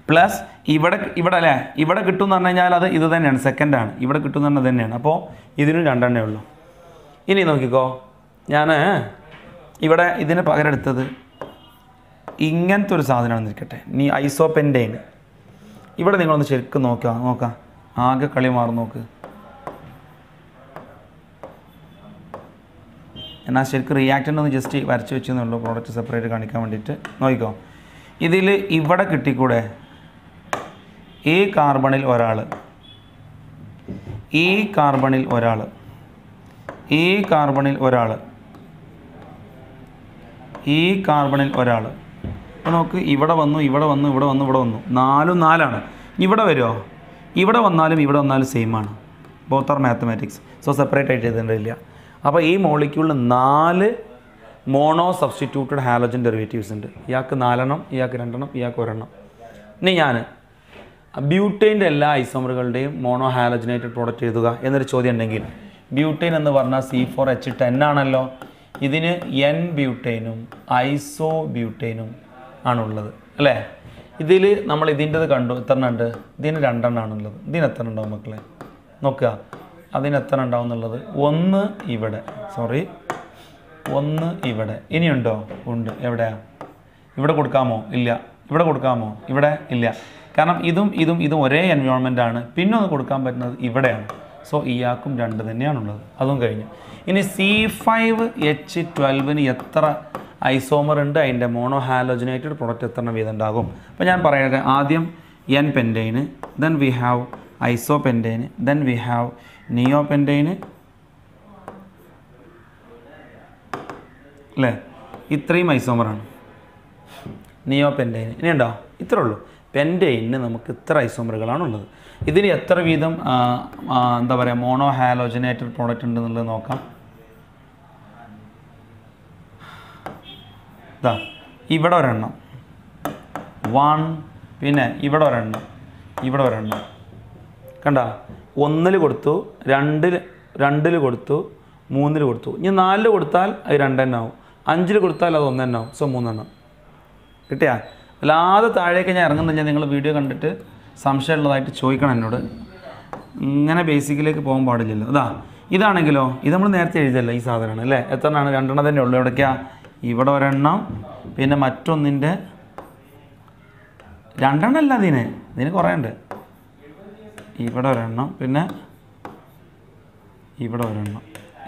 പ്ലസ് ഇവിടെ അല്ലേ, ഇവിടെ കിട്ടും എന്ന് പറഞ്ഞു കഴിഞ്ഞാൽ ഇത് തന്നെയാണ്, സെക്കൻഡാണ്. ഇവിടെ കിട്ടും എന്ന് പറഞ്ഞാൽ തന്നെയാണ്. അപ്പോൾ ഇതിനും 2 എണ്ണേ ഉള്ളൂ. ഇനി നോക്കിക്കോ, ഞാൻ ഇവിടെ ഇതിന് പകരം എടുത്തത് ഇങ്ങനത്തെ ഒരു സാധനമാണെന്ന് ഇരിക്കട്ടെ, നീ ഐസോപെൻറ്റൈൻ. ഇവിടെ നിങ്ങളൊന്ന് ശരിക്കും നോക്കാം, ആകെ കളി മാറി നോക്ക്. എന്നാൽ ശരിക്കും റിയാക്റ്റൻ്റ് ഒന്ന് ജസ്റ്റ് വരച്ച് വെച്ചെന്നുള്ളൂ, പ്രോഡക്റ്റ് സെപ്പറേറ്റ് കാണിക്കാൻ വേണ്ടിയിട്ട്. നോക്കിക്കോ, ഇതിൽ ഇവിടെ കിട്ടിക്കൂടെ, ഈ കാർബണിൽ ഒരാൾ, ഈ കാർബണിൽ ഒരാൾ, ഈ കാർബണിൽ ഒരാൾ, ഈ കാർബണിൽ ഒരാൾ. അപ്പോൾ നോക്ക്, ഇവിടെ വന്നു, ഇവിടെ വന്നു, ഇവിടെ വന്നു, ഇവിടെ വന്നു. 4 4ആണ്. ഇവിടെ വരുമോ? ഇവിടെ വന്നാലും ഇവിടെ വന്നാലും സെയിം ആണ്. Both are mathematics. So separate ആയിട്ട് എഴുതേണ്ടതില്ല. അപ്പോൾ ഈ മോളിക്യൂളിൽ 4 മോണോ സബ്സ്റ്റിറ്റ്യൂട്ടഡ് ഹാലോജൻ ഡെറിവേറ്റീവ്സ് ഉണ്ട്. ഇയാൾക്ക് 4 എണ്ണം, ഇയാൾക്ക് 2 എണ്ണം, ഇയാൾക്ക് 1 എണ്ണം. ഇനി ഞാൻ ബ്യൂട്ടൈൻ്റെ എല്ലാ ഐസോമറുകളുടെയും മോണോ ഹാലോജനേറ്റഡ് പ്രോഡക്റ്റ് എഴുതുക എന്നൊരു ചോദ്യം ഉണ്ടെങ്കിൽ, ബ്യൂട്ടൈൻ എന്ന് പറഞ്ഞാൽ C4H10 ആണല്ലോ. ഇതിന് N ബ്യൂട്ടൈനും ഐസോ ബ്യൂട്ടൈനും ആണുള്ളത് അല്ലേ? ഇതിൽ നമ്മൾ ഇതിൻ്റെത് കണ്ടു, എത്ര ഉണ്ട്? ഇതിന് 2 എണ്ണമാണുള്ളത്. ഇതിന് എത്ര ഉണ്ടാവും മക്കളെ? നോക്കുക, അതിന് എത്ര ഉണ്ടാവും എന്നുള്ളത്. 1 ഇവിടെ, 1 ഇവിടെ. ഇനിയുണ്ടോ? ഉണ്ട്. എവിടെയാ? ഇവിടെ കൊടുക്കാമോ? ഇല്ല. ഇവിടെ കൊടുക്കാമോ? ഇവിടെ ഇല്ല. കാരണം ഇതും ഒരേ എൻവയോൺമെൻ്റ് ആണ്. പിന്നെ ഒന്ന് കൊടുക്കാൻ പറ്റുന്നത് ഇവിടെയാണ്. സോ ഇയാൾക്കും 2 തന്നെയാണുള്ളത്. അതും കഴിഞ്ഞു. ഇനി C5H12ന് എത്ര ഐസോമർ ഉണ്ട്, അതിൻ്റെ മോണോ ഹാലോജനേറ്റഡ് പ്രോഡക്റ്റ് എത്ര വീതം ഉണ്ടാകും? അപ്പോൾ ഞാൻ പറയട്ടെ, ആദ്യം N pentane, then we have iso pentane, then we have neo pentane അല്ലേ? ഇത്രയും ഐസോമറാണ് നിയോ പെൻറ്റൈന്. ഇനി ഉണ്ടോ? ഇത്രേ ഉള്ളൂ. പെൻറ്റൈനിന് നമുക്ക് ഇത്ര ഐസോമറുകളാണുള്ളത്. ഇതിന് എത്ര വീതം എന്താ പറയുക മോണോ ഹാലോജനേറ്റഡ് പ്രോഡക്റ്റ് ഉണ്ടെന്നുള്ളത് നോക്കാം. ഇവിടെ ഒരെണ്ണം, 1 പിന്നെ ഇവിടെ ഒരെണ്ണം ഇവിടെ ഒരെണ്ണം കണ്ട 1 കൊടുത്തു 2 കൊടുത്തു 3 കൊടുത്തു ഇനി 4 കൊടുത്താൽ അത് 2 തന്നെ ആവും 5 കൊടുത്താൽ അത് 1 തന്നെ ആവും സോ 3 എണ്ണം കിട്ടിയാ അല്ലാതെ താഴേക്ക് ഞാൻ ഇറങ്ങുന്നില്ല നിങ്ങൾ വീഡിയോ കണ്ടിട്ട് സംശയമുള്ളതായിട്ട് ചോദിക്കണം എന്നോട് ഇങ്ങനെ ബേസിക്കിലേക്ക് പോകാൻ പാടില്ലല്ലോ ഇതാണെങ്കിലോ ഇത് നമ്മൾ നേരത്തെ എഴുതിയല്ലോ ഈ സാധനമാണ് അല്ലേ എത്ര എണ്ണമാണ് 2 എണ്ണം തന്നെ ഉള്ളൂ എവിടേക്കാ ഇവിടെ ഒരെണ്ണം പിന്നെ മറ്റൊന്നിൻ്റെ 2 എണ്ണം അല്ല ഇതിന് കുറേ ഉണ്ട് ഇവിടെ ഒരെണ്ണം പിന്നെ ഇവിടെ ഒരെണ്ണം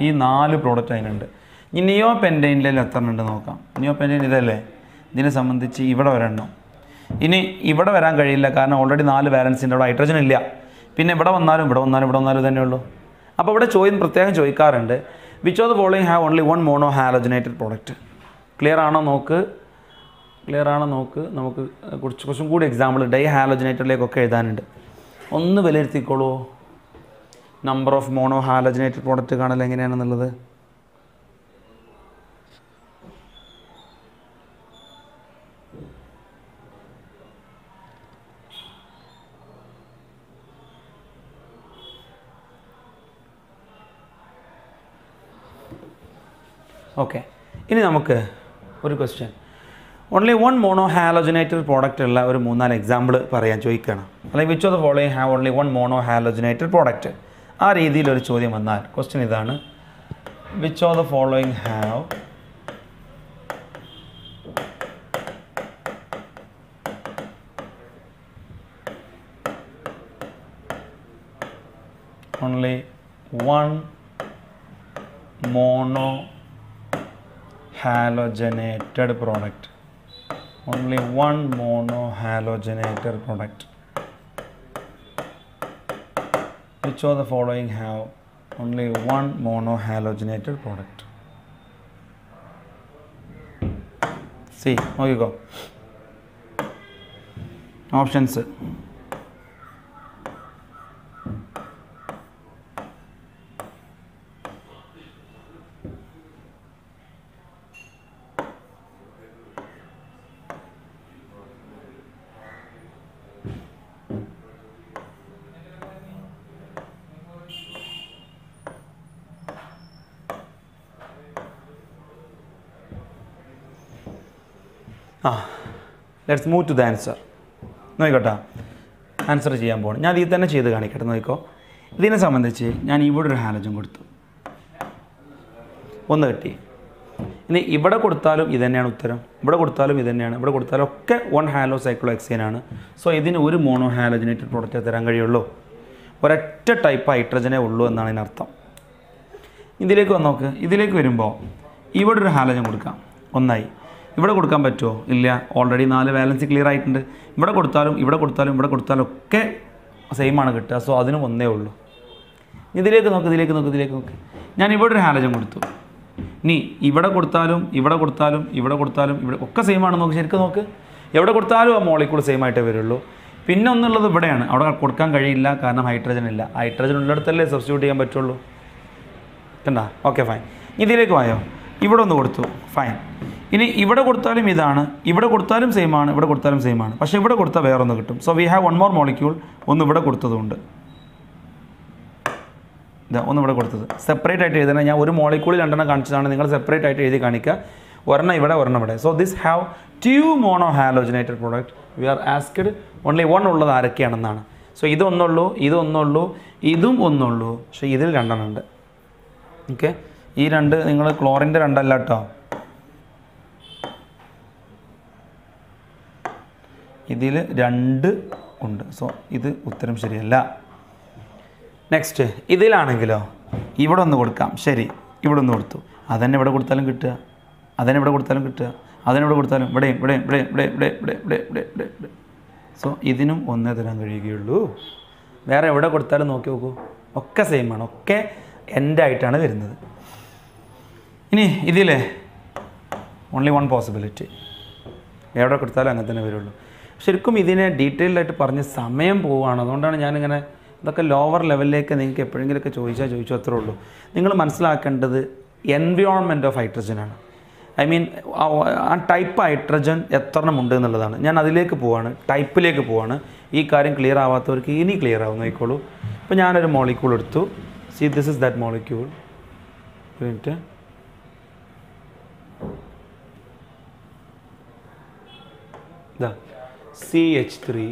ഈ 4 പ്രോഡക്റ്റ് അതിനുണ്ട് ഇനി നിയോ പെൻറ്റൈനിൽ എത്ര ഉണ്ട് നോക്കാം നിയോ പെൻറ്റൈൻ ഇതല്ലേ ഇതിനെ സംബന്ധിച്ച് ഇവിടെ ഒരെണ്ണം ഇനി ഇവിടെ വരാൻ കഴിയില്ല കാരണം ഓൾറെഡി 4 വാലൻസിൻ്റെ അവിടെ ഹൈഡ്രജൻ ഇല്ല പിന്നെ ഇവിടെ വന്നാലും തന്നെ ഉള്ളൂ അപ്പോൾ ഇവിടെ പ്രത്യേകം ചോദിക്കാറുണ്ട് which of the following have only 1 mono halogenated product clear ആണോ നോക്ക് നമുക്ക് കുറച്ചും കൂടി എക്സാമ്പിൾ ഡൈ ഹാലോജനേറ്റഡിലേക്കൊക്കെ എഴുതാനുണ്ട് ഒന്ന് വിലയിരുത്തിക്കോളൂ number of mono halogenated product കാണൽ എങ്ങനെയാണെന്നുള്ളത് ഓക്കെ ഇനി നമുക്ക് ഒരു question only 1 mono halogenated product ഉള്ള ഒരു 3-4 എക്സാമ്പിൾ പറയാൻ ചോദിക്കണം അല്ലെങ്കിൽ which of the following have only 1 mono halogenated product ആ രീതിയിലൊരു ചോദ്യം വന്നാൽ ക്വസ്റ്റ്യൻ ഇതാണ് which of the following have only 1 mono halogenated product only 1 mono halogenated product which of the following have only 1 mono halogenated product see now you go options let's move to the answer നോക്കിക്കോട്ടെ ആൻസർ ചെയ്യാൻ പോകണം ഞാൻ ഇതിൽ തന്നെ ചെയ്ത് കാണിക്കട്ടെ നോക്കിക്കോ ഇതിനെ സംബന്ധിച്ച് ഞാൻ ഇവിടെ ഒരു ഹാലജൻ കൊടുത്തു 1 കിട്ടി ഇനി ഇവിടെ കൊടുത്താലും ഇത് തന്നെയാണ് ഉത്തരം ഇവിടെ കൊടുത്താലും ഇത് തന്നെയാണ് ഇവിടെ കൊടുത്താലും ഒക്കെ 1 ഹാലോ സൈക്ലോഹെക്സേൻ ആണ് സോ ഇതിന് ഒരു മോണോ ഹാലോജനേറ്റഡ് പ്രോഡക്റ്റ് തരാൻ കഴിയുള്ളൂ ഒരൊറ്റ ടൈപ്പ് ഹൈഡ്രജനേ ഉള്ളൂ എന്നാണ് ഇതിനർത്ഥം ഇതിലേക്ക് വന്ന് നോക്ക് ഇതിലേക്ക് വരുമ്പോൾ ഇവിടെ ഒരു ഹാലജൻ കൊടുക്കാം 1 ആയി ഇവിടെ കൊടുക്കാൻ പറ്റുമോ ഇല്ല ഓൾറെഡി 4 വാലൻസി ക്ലിയർ ആയിട്ടുണ്ട് ഇവിടെ കൊടുത്താലും ഇവിടെ കൊടുത്താലും ഒക്കെ സെയിം ആണ് കിട്ടുക സോ അതിനും 1 ഉള്ളൂ ഇതിലേക്ക് നോക്ക് ഞാൻ ഇവിടെ ഒരു ഹാലജൻ കൊടുത്തു ഇനി ഇവിടെ കൊടുത്താലും ഇവിടെ ഒക്കെ സെയിം ആണ് നോക്ക് ശരിക്കും നോക്ക് എവിടെ കൊടുത്താലും ആ മോളിക്കൂൾ സെയിം ആയിട്ടേ വരുള്ളൂ പിന്നെ ഒന്നുള്ളത് ഇവിടെയാണ് അവിടെ കൊടുക്കാൻ കഴിയില്ല കാരണം ഹൈഡ്രജൻ ഇല്ല ഹൈഡ്രജൻ ഉള്ളിടത്തല്ലേ സബ്സ്റ്റിറ്റ്യൂട്ട് ചെയ്യാൻ പറ്റുള്ളൂ കണ്ടാ ഓക്കെ ഫൈൻ ഇതിലേക്ക് വായോ ഇവിടെ ഒന്ന് കൊടുത്തു ഫൈൻ ഇനി ഇവിടെ കൊടുത്താലും ഇതാണ് ഇവിടെ കൊടുത്താലും സെയിം ആണ് ഇവിടെ കൊടുത്താലും സെയിം ആണ് പക്ഷേ ഇവിടെ കൊടുത്താൽ വേറൊന്ന് കിട്ടും so we have 1 more molecule ഒന്ന് ഇവിടെ കൊടുത്തതുകൊണ്ട് ഇതാ ഒന്ന് ഇവിടെ കൊടുത്തത് സെപ്പറേറ്റ് ആയിട്ട് എഴുതണം ഞാൻ ഒരു മോളിക്യൂളിൽ 2 എണ്ണം കാണിച്ചതാണ് നിങ്ങൾ സെപ്പറേറ്റ് ആയിട്ട് എഴുതി കാണിക്കുക ഒരെണ്ണം ഇവിടെ so this have 2 mono halogenated product we are asked only 1 ഉള്ളത് ആരൊക്കെയാണെന്നാണ് സോ ഇതൊന്നുള്ളൂ ഇതും ഒന്നുള്ളൂ പക്ഷേ ഇതിൽ 2 എണ്ണം ഉണ്ട് ഓക്കെ ഈ 2 നിങ്ങൾ ക്ലോറിൻ്റെ 2 അല്ല കേട്ടോ ഇതിൽ 2 ഉണ്ട് സോ ഇത് ഉത്തരം ശരിയല്ല നെക്സ്റ്റ് ഇതിലാണെങ്കിലോ ഇവിടെ ഒന്ന് കൊടുക്കാം ശരി ഇവിടെ ഒന്ന് കൊടുത്തു അതന്നെ ഇവിടെ കൊടുത്താലും കിട്ടുക ഇവിടെ കൊടുത്താലും ഇവിടെ സോ ഇതിനും 1 തരാൻ കഴിയുകയുള്ളൂ വേറെ എവിടെ കൊടുത്താലും നോക്കി നോക്കൂ ഒക്കെ സെയിം ആണ് ഒക്കെ എൻഡ് ആയിട്ടാണ് വരുന്നത് ഇനി ഇതിൽ ഓൺലി 1 പോസിബിലിറ്റി എവിടെ കൊടുത്താലും അങ്ങനെ തന്നെ വരുള്ളൂ ശരിക്കും ഇതിനെ ഡീറ്റെയിൽഡായിട്ട് പറഞ്ഞ് സമയം പോവുകയാണ് അതുകൊണ്ടാണ് ഞാനിങ്ങനെ ഇതൊക്കെ ലോവർ ലെവലിലേക്ക് നിങ്ങൾക്ക് എപ്പോഴെങ്കിലുമൊക്കെ ചോദിച്ചോ അത്രേ ഉള്ളൂ നിങ്ങൾ മനസ്സിലാക്കേണ്ടത് എൻവയോൺമെൻറ്റ് ഓഫ് ഹൈഡ്രജനാണ് ഐ മീൻ ആ ടൈപ്പ് ഹൈഡ്രജൻ എത്ര എണ്ണം ഉണ്ട് എന്നുള്ളതാണ്. ഞാൻ അതിലേക്ക് പോവാണ്, ടൈപ്പിലേക്ക് പോവാണ്. ഈ കാര്യം ക്ലിയർ ആവാത്തവർക്ക് ഇനി ക്ലിയർ ആവുന്ന ആയിക്കോളൂ. ഇപ്പോൾ ഞാനൊരു മോളിക്യൂൾ എടുത്തു. See this is that molecule. Minute. ഇതാ CH3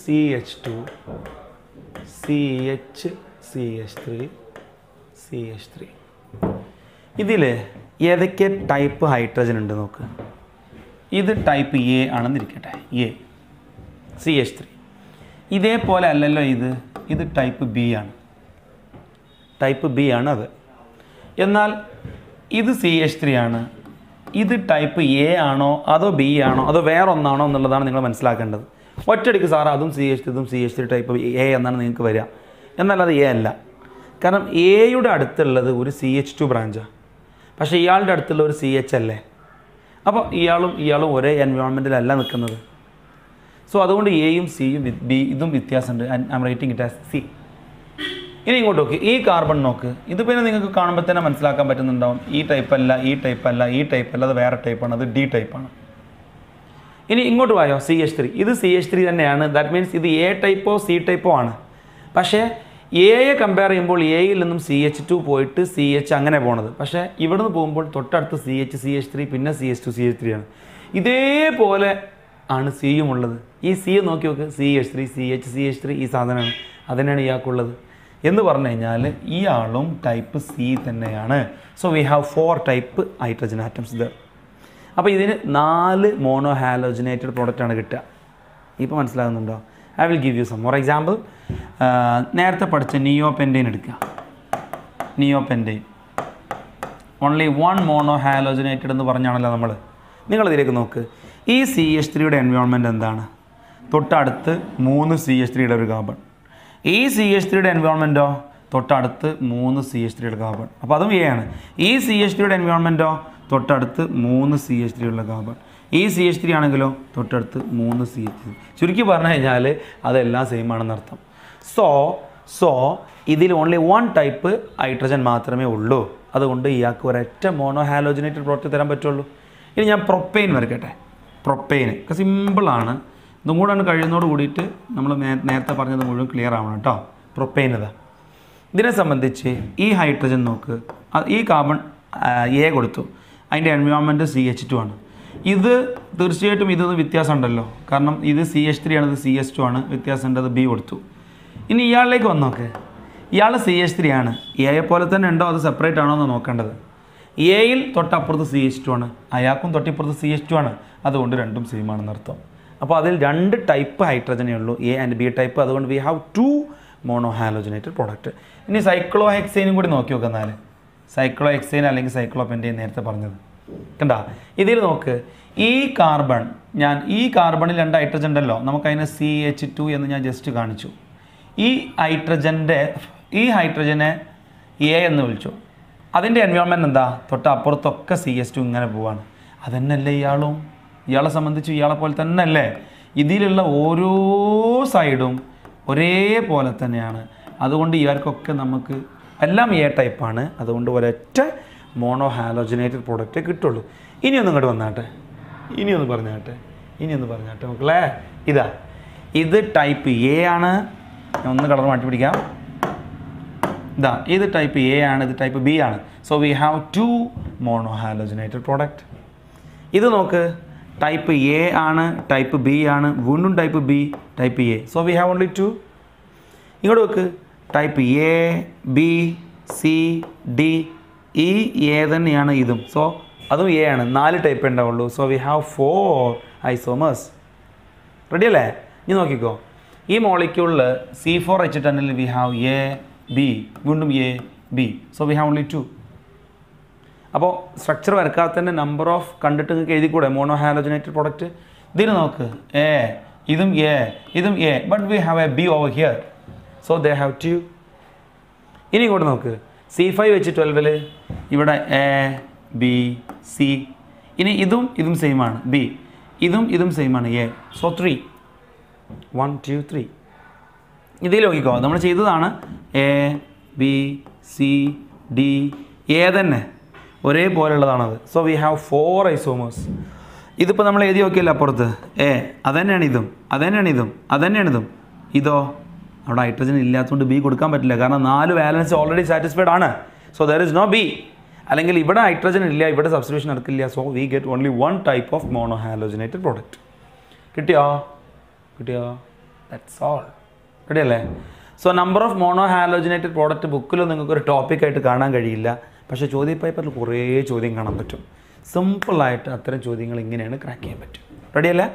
CH2 CH3 CH3. ഇതിൽ ഏതൊക്കെ ടൈപ്പ് ഹൈഡ്രജൻ ഉണ്ട് നോക്ക്. ഇത് ടൈപ്പ് എ ആണെന്നിരിക്കട്ടെ, എ CH3. ഇതേപോലെ അല്ലല്ലോ ഇത് ടൈപ്പ് ബി ആണ്, ടൈപ്പ് ബി ആണ് അത്. എന്നാൽ ഇത് CH3 ആണ്. ഇത് ടൈപ്പ് എ ആണോ അതോ ബി ആണോ അതോ വേറെ ഒന്നാണോ എന്നുള്ളതാണ് നിങ്ങൾ മനസ്സിലാക്കേണ്ടത്. ഒറ്റയടിക്ക് സാറ് അതും CH3 ഇതും CH3 ടൈപ്പ് എ എന്നാണ് നിങ്ങൾക്ക് വരിക. എന്നാൽ അത് എ അല്ല. കാരണം എയുടെ അടുത്തുള്ളത് ഒരു CH2 ബ്രാഞ്ചാണ്, പക്ഷേ ഇയാളുടെ അടുത്തുള്ള ഒരു CH അല്ലേ. അപ്പോൾ ഇയാളും ഒരേ എൻവയോൺമെൻറ്റിലല്ല നിൽക്കുന്നത്. സോ അതുകൊണ്ട് എയും സിയും ബി ഇതും വ്യത്യാസമുണ്ട്. I am writing it as C. ഇനി ഇങ്ങോട്ട് നോക്ക്, ഈ കാർബൺ നോക്ക്. ഇത് പിന്നെ നിങ്ങൾക്ക് കാണുമ്പോൾ തന്നെ മനസ്സിലാക്കാൻ പറ്റുന്നുണ്ടാവും. ഈ ടൈപ്പല്ല, ഈ ടൈപ്പല്ല, ഈ ടൈപ്പല്ല, അത് വേറെ ടൈപ്പാണ്, അത് ഡി ടൈപ്പാണ്. ഇനി ഇങ്ങോട്ട് പോയോ CH3. ഇത് CH3 തന്നെയാണ്. ദാറ്റ് മീൻസ് ഇത് എ ടൈപ്പോ സി ടൈപ്പോ ആണ്. പക്ഷേ എയെ കമ്പയർ ചെയ്യുമ്പോൾ എയിൽ നിന്നും CH2 പോയിട്ട് CH അങ്ങനെ പോണത്. പക്ഷേ ഇവിടെ നിന്ന് പോകുമ്പോൾ തൊട്ടടുത്ത് CH3 പിന്നെ CH2 CH3 ആണ്. ഇതേപോലെ ആണ് സിയും ഉള്ളത്. ഈ സി നോക്കി നോക്ക്, CH3 CH3 ഈ സാധനമാണ്, അതിനാണ് ഇയാൾക്കുള്ളത് എന്ന് പറഞ്ഞു കഴിഞ്ഞാൽ ഇയാളും ടൈപ്പ് സി തന്നെയാണ്. So we have 4 type hydrogen atoms there. അപ്പോൾ ഇതിന് 4 മോണോ ഹാലോജനേറ്റഡ് പ്രോഡക്റ്റാണ് കിട്ടുക. ഇപ്പോൾ മനസ്സിലാകുന്നുണ്ടോ? I will give you some more example. നേരത്തെ പഠിച്ച നിയോപെൻറ്റൈൻ എടുക്കുക. നിയോപെൻറ്റൈൻ ഓൺലി 1 മോണോ ഹാലോജനേറ്റഡ് എന്ന് പറഞ്ഞാണല്ലോ നമ്മൾ. നിങ്ങളിതിലേക്ക് നോക്ക്. ഈ CH3യുടെ എൻവയോൺമെൻറ്റ് എന്താണ്? തൊട്ടടുത്ത് 3 CH3യുടെ ഒരു കാർബൺ. ഈ CH3യുടെ എൻവയോൺമെൻറ്റോ തൊട്ടടുത്ത് 3 CH3യുടെ കാർബൺ. അപ്പോൾ അതും എ ആണ്. ഈ CH3യുടെ എൻവയോൺമെൻറ്റോ തൊട്ടടുത്ത് 3 CH3യുള്ള കാർബൺ. ഈ CH3 ആണെങ്കിലോ തൊട്ടടുത്ത് 3 CH3. ചുരുക്കി പറഞ്ഞു കഴിഞ്ഞാൽ അതെല്ലാം സെയിം ആണെന്ന് അർത്ഥം. സോ ഇതിൽ ഓൺലി 1 ടൈപ്പ് ഹൈഡ്രജൻ മാത്രമേ ഉള്ളൂ. അതുകൊണ്ട് ഇയാൾക്ക് ഒരൊറ്റ മോണോ ഹാലോജനേറ്റഡ് പ്രോഡക്റ്റ് തരാൻ പറ്റുള്ളൂ. ഇനി ഞാൻ പ്രൊപ്പെയിൻ വരയ്ക്കട്ടെ. പ്രൊപ്പെയിൻ ഒക്കെ സിമ്പിളാണ്. ഇതും കൂടെ കഴിയുന്നതോട് കൂടിയിട്ട് നമ്മൾ നേരത്തെ പറഞ്ഞത് മുഴുവൻ ക്ലിയർ ആവണം കേട്ടോ. പ്രൊപ്പെയിൻ ഇതാ. ഇതിനെ സംബന്ധിച്ച് ഈ ഹൈഡ്രജൻ നോക്ക്. ഈ കാർബൺ എ കൊടുത്തു, അതിൻ്റെ എൻവയോൺമെൻറ്റ് CH2 ആണ്. ഇത് തീർച്ചയായിട്ടും ഇതൊന്നും വ്യത്യാസം ഉണ്ടല്ലോ. കാരണം ഇത് CH3 ആണ്, ഇത് CH2 ആണ്. വ്യത്യാസമുണ്ട്, അത് ബി കൊടുത്തു. ഇനി ഇയാളിലേക്ക് വന്ന് നോക്ക്. ഇയാൾ CH3 ആണ്. എയെ പോലെ തന്നെ ഉണ്ടോ അത് സെപ്പറേറ്റ് ആണോ എന്ന് നോക്കേണ്ടത്. എയിൽ തൊട്ടപ്പുറത്ത് CH2 ആണ്, അയാൾക്കും തൊട്ടിപ്പുറത്ത് CH2 ആണ്. അതുകൊണ്ട് രണ്ടും സെയിം ആണെന്ന് അർത്ഥം. അപ്പോൾ അതിൽ 2 ടൈപ്പ് ഹൈഡ്രജനേ ഉള്ളൂ, എ ആൻഡ് ബി ടൈപ്പ്. അതുകൊണ്ട് V have 2 mono halogenated product. ഇനി സൈക്ലോഹെക്സൈനും കൂടി നോക്കി നോക്കുന്നാൽ. സൈക്ലോഹെക്സൈൻ അല്ലെങ്കിൽ സൈക്ലോപെൻറ്റൈൻ നേരത്തെ പറഞ്ഞത് കണ്ടാ. ഇതിൽ നോക്ക്, ഈ കാർബണിൽ 2 ഹൈഡ്രജൻ ഉണ്ടല്ലോ. നമുക്കതിനെ CH2 എന്ന് ഞാൻ ജസ്റ്റ് കാണിച്ചു. ഈ ഹൈഡ്രജനെ എ എന്ന് വിളിച്ചു. അതിൻ്റെ എൻവയോൺമെൻറ്റ് എന്താ? തൊട്ടപ്പുറത്തൊക്കെ CH2 ഇങ്ങനെ പോവാണ്. അതന്നെയല്ലേ ഇയാളെ സംബന്ധിച്ച് ഇയാളെ പോലെ തന്നെ അല്ലേ. ഇതിലുള്ള ഓരോ സൈഡും ഒരേപോലെ തന്നെയാണ്. അതുകൊണ്ട് ഇവർക്കൊക്കെ നമുക്ക് എല്ലാം എ ടൈപ്പാണ്. അതുകൊണ്ട് ഒരൊറ്റ മോണോ ഹാലോജനേറ്റഡ് പ്രോഡക്റ്റേ കിട്ടുള്ളൂ. ഇനിയൊന്നും ഇങ്ങോട്ട് വന്നാട്ടെ, ഇനിയൊന്ന് പറഞ്ഞാട്ടെ മക്കളെ. ഇത് ടൈപ്പ് എ ആണ്. ഒന്ന് കളർ മാറ്റി പിടിക്കാം. ഇത് ടൈപ്പ് എ ആണ്, ഇത് ടൈപ്പ് ബി ആണ്. So we have 2 mono halogenated product. ഇത് നോക്ക്, ടൈപ്പ് എ ആണ്, ടൈപ്പ് ബി ആണ്, വീണ്ടും type B, type A. So we have only 2. ഇങ്ങോട്ട് നോക്ക്, type A, B, C, D. ഈ എ തന്നെയാണ് ഇതും. സോ അതും എ ആണ്. 4 ടൈപ്പ് ഉണ്ടാവുള്ളൂ. So we have 4 isomers. Ready അല്ലേ? ഇനി നോക്കിക്കോ, ഈ മോളിക്യൂളിൽ C4H10 we have A, B, വീണ്ടും A, B. So we have only 2. അപ്പോൾ സ്ട്രക്ചർ വരക്കാത്തതിൻ്റെ നമ്പർ ഓഫ് കണ്ടിട്ട് നിങ്ങൾക്ക് എഴുതിക്കൂടെ മോണോ ഹാലോജനേറ്റഡ് പ്രോഡക്റ്റ്. ഇതിന് നോക്ക്, എ, ഇതും A, but we have A be over here. So they have 2. ഇനി ഇങ്ങോട്ട് നോക്ക്, C5H12 ഇവിടെ എ, ബി, സി. ഇനി ഇതും സെയിം ആണ്, ബി. ഇതും സെയിം ആണ്, എ. സോ 3. 1 2 3. ഇതിൽ നോക്കിക്കോ, നമ്മൾ ചെയ്തതാണ് A, B, C, D, A തന്നെ. ഒരേപോലെയുള്ളതാണത്. So we have 4 isomers. ഇതിപ്പോൾ നമ്മൾ എഴുതി നോക്കിയല്ലോ അപ്പുറത്ത് അതന്നെയാണ് ഇതും അതന്നെയാണ് ഇതും അതന്നെയാണ് ഇതും. ഇതോ അവിടെ ഹൈഡ്രജൻ ഇല്ലാത്തതുകൊണ്ട് ബി കൊടുക്കാൻ പറ്റില്ല, കാരണം 4 വാലൻസ് ഓൾറെഡി സാറ്റിസ്ഫൈഡ് ആണ്. So there is no B. അല്ലെങ്കിൽ ഇവിടെ ഹൈഡ്രജൻ ഇല്ല, ഇവിടെ സബ്സ്റ്റിറ്റ്യൂഷൻ നടക്കില്ല. So we get only 1 type of mono halogenated product. കിട്ടിയോ? That's all. റെഡി അല്ലേ? So number of mono halogenated product ബുക്കിൽ നിങ്ങൾക്കൊരു ടോപ്പിക്കായിട്ട് കാണാൻ കഴിയില്ല, പക്ഷേ ചോദ്യ പേപ്പറിൽ കുറേ ചോദ്യം കാണാൻ പറ്റും. സിമ്പിളായിട്ട് അത്തരം ചോദ്യങ്ങൾ ഇങ്ങനെയാണ് ക്രാക്ക് ചെയ്യാൻ പറ്റും. റെഡി അല്ലേ?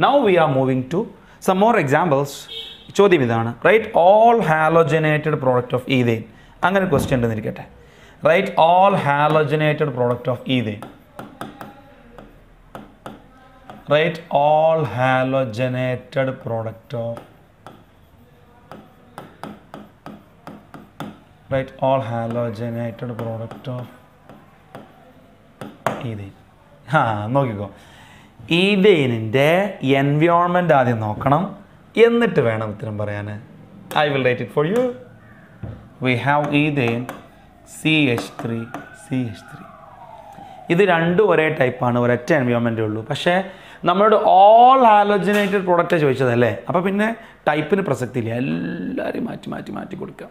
Now we are moving to some more examples. ചോദ്യം ഇതാണ്, write all halogenated product of ethane. അങ്ങനെ ക്വസ്റ്റ്യൻ ഉണ്ടെന്നിരിക്കട്ടെ. Write all halogenated product of ethane. Write all halogenated product of write all halogenated product of ethane. നോക്കിക്കോ, ഈഥെയ്നിൻ്റെ എൻവയോൺമെൻറ്റ് ആദ്യം നോക്കണം, എന്നിട്ട് വേണം ഉത്തരം പറയാൻ. I will write it for you. We have ethane CH3. ഇത് രണ്ടും ഒരേ ടൈപ്പാണ്, ഒരൊറ്റ എൻവയോൺമെൻറ്റേ ഉള്ളൂ. പക്ഷേ നമ്മളോട് ഓൾ ഹാലോജനേറ്റഡ് പ്രോഡക്റ്റ് ചോദിച്ചതല്ലേ, അപ്പോൾ പിന്നെ ടൈപ്പിന് പ്രസക്തിയില്ല, എല്ലാവരും മാറ്റി കൊടുക്കുക.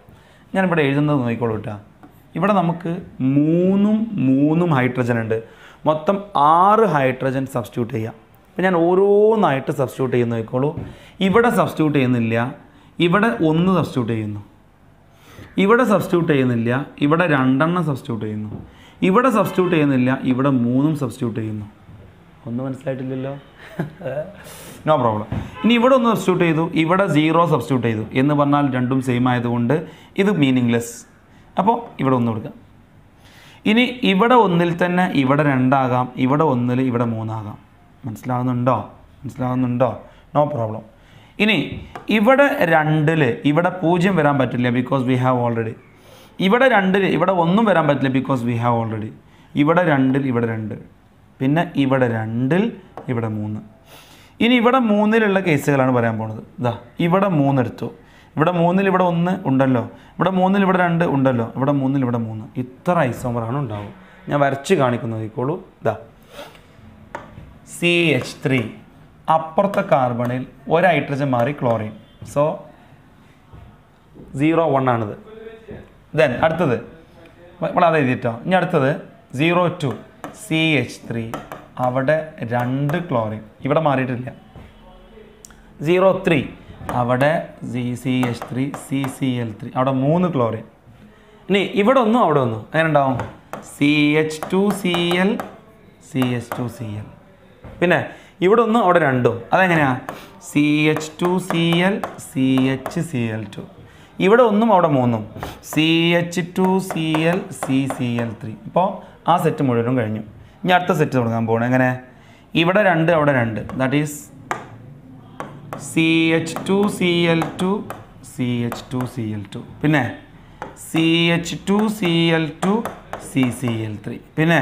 ഞാനിവിടെ എഴുതുന്നത് നോക്കിക്കോളൂ കേട്ടോ. ഇവിടെ നമുക്ക് മൂന്നും ഹൈഡ്രജൻ ഉണ്ട്. മൊത്തം 6 ഹൈഡ്രജൻ സബ്സ്റ്റിറ്റ്യൂട്ട് ചെയ്യാം. അപ്പോൾ ഞാൻ ഓരോന്നായിട്ട് സബ്സ്റ്റിറ്റ്യൂട്ട് ചെയ്യുന്ന നോക്കിക്കോളൂ. ഇവിടെ സബ്സ്റ്റിറ്റ്യൂട്ട് ചെയ്യുന്നില്ല, ഇവിടെ 1 സബ്സ്റ്റിറ്റ്യൂട്ട് ചെയ്യുന്നു. ഇവിടെ സബ്സ്റ്റിറ്റ്യൂട്ട് ചെയ്യുന്നില്ല, ഇവിടെ 2 സബ്സ്റ്റിറ്റ്യൂട്ട് ചെയ്യുന്നു. ഇവിടെ സബ്സ്റ്റിറ്റ്യൂട്ട് ചെയ്യുന്നില്ല, ഇവിടെ 3 സബ്സ്റ്റിറ്റ്യൂട്ട് ചെയ്യുന്നു. ഒന്നും മനസ്സിലായിട്ടില്ലല്ലോ? No problem. ഇനി ഇവിടെ 1 സബ്സ്റ്റിറ്റ്യൂട്ട് ചെയ്തു, ഇവിടെ 0 സബ്സ്റ്റിറ്റ്യൂട്ട് ചെയ്തു എന്ന് പറഞ്ഞാൽ രണ്ടും സെയിം ആയതുകൊണ്ട് ഇത് മീനിങ്ലെസ്. അപ്പോൾ ഇവിടെ 1 കൊടുക്കാം. ഇനി ഇവിടെ 1-ൽ തന്നെ ഇവിടെ 2 ആകാം, ഇവിടെ 1-ൽ ഇവിടെ 3 ആകാം. മനസ്സിലാവുന്നുണ്ടോ? No problem. ഇനി ഇവിടെ 2-ൽ ഇവിടെ 0 വരാൻ പറ്റില്ല, ബിക്കോസ് വി ഹാവ് ഓൾറെഡി. ഇവിടെ 2-ൽ ഇവിടെ 1 വരാൻ പറ്റില്ല, ബിക്കോസ് വി ഹാവ് ഓൾറെഡി. ഇവിടെ 2-ൽ ഇവിടെ 2, പിന്നെ ഇവിടെ 2-ൽ ഇവിടെ 3. ഇനി ഇവിടെ 3-ലുള്ള കേസുകളാണ് പറയാൻ പോണത്. ഇതാ ഇവിടെ 3 എടുത്തു, ഇവിടെ 3-ൽ ഇവിടെ 1 ഉണ്ടല്ലോ, ഇവിടെ 3-ൽ ഇവിടെ 2 ഉണ്ടല്ലോ, ഇവിടെ 3-ൽ ഇവിടെ 3. ഇത്ര ഐസോമറാണ് ഉണ്ടാവും. ഞാൻ വരച്ച് കാണിക്കുന്നത് നോക്കിക്കോളൂ. ഇതാ CH3, അപ്പുറത്തെ കാർബണിൽ ഒരു ഹൈഡ്രജൻ മാറി ക്ലോറിൻ. സോ 0-1 ആണിത്. ദെൻ അടുത്തത് നമ്മൾ അത് എഴുതിയിട്ടോ. ഇനി അടുത്തത് 0-2 CH3, അവിടെ 2 ക്ലോറിൻ, ഇവിടെ മാറിയിട്ടില്ല. 0-3 അവിടെ CH3 CCl3, അവിടെ 3 ക്ലോറിൻ. ഇനി ഇവിടെ 1 അവിടെ 1 അങ്ങനെ ഉണ്ടാവും. CH2Cl CH2Cl. പിന്നെ ഇവിടെ 1 അവിടെ 2, അതെങ്ങനെയാ? CH2Cl CHCl2. ഇവിടെ 1 അവിടെ 3, CH2Cl CCl3. ഇപ്പോൾ ആ സെറ്റ് മുഴുവനും കഴിഞ്ഞു. ഇനി അടുത്ത സെറ്റ് തുടങ്ങാൻ പോകണം. എങ്ങനെ? ഇവിടെ 2 അവിടെ 2, ദാറ്റ് ഈസ് CH2Cl2 CH2Cl2. പിന്നെ CH2Cl2 CCl3. പിന്നെ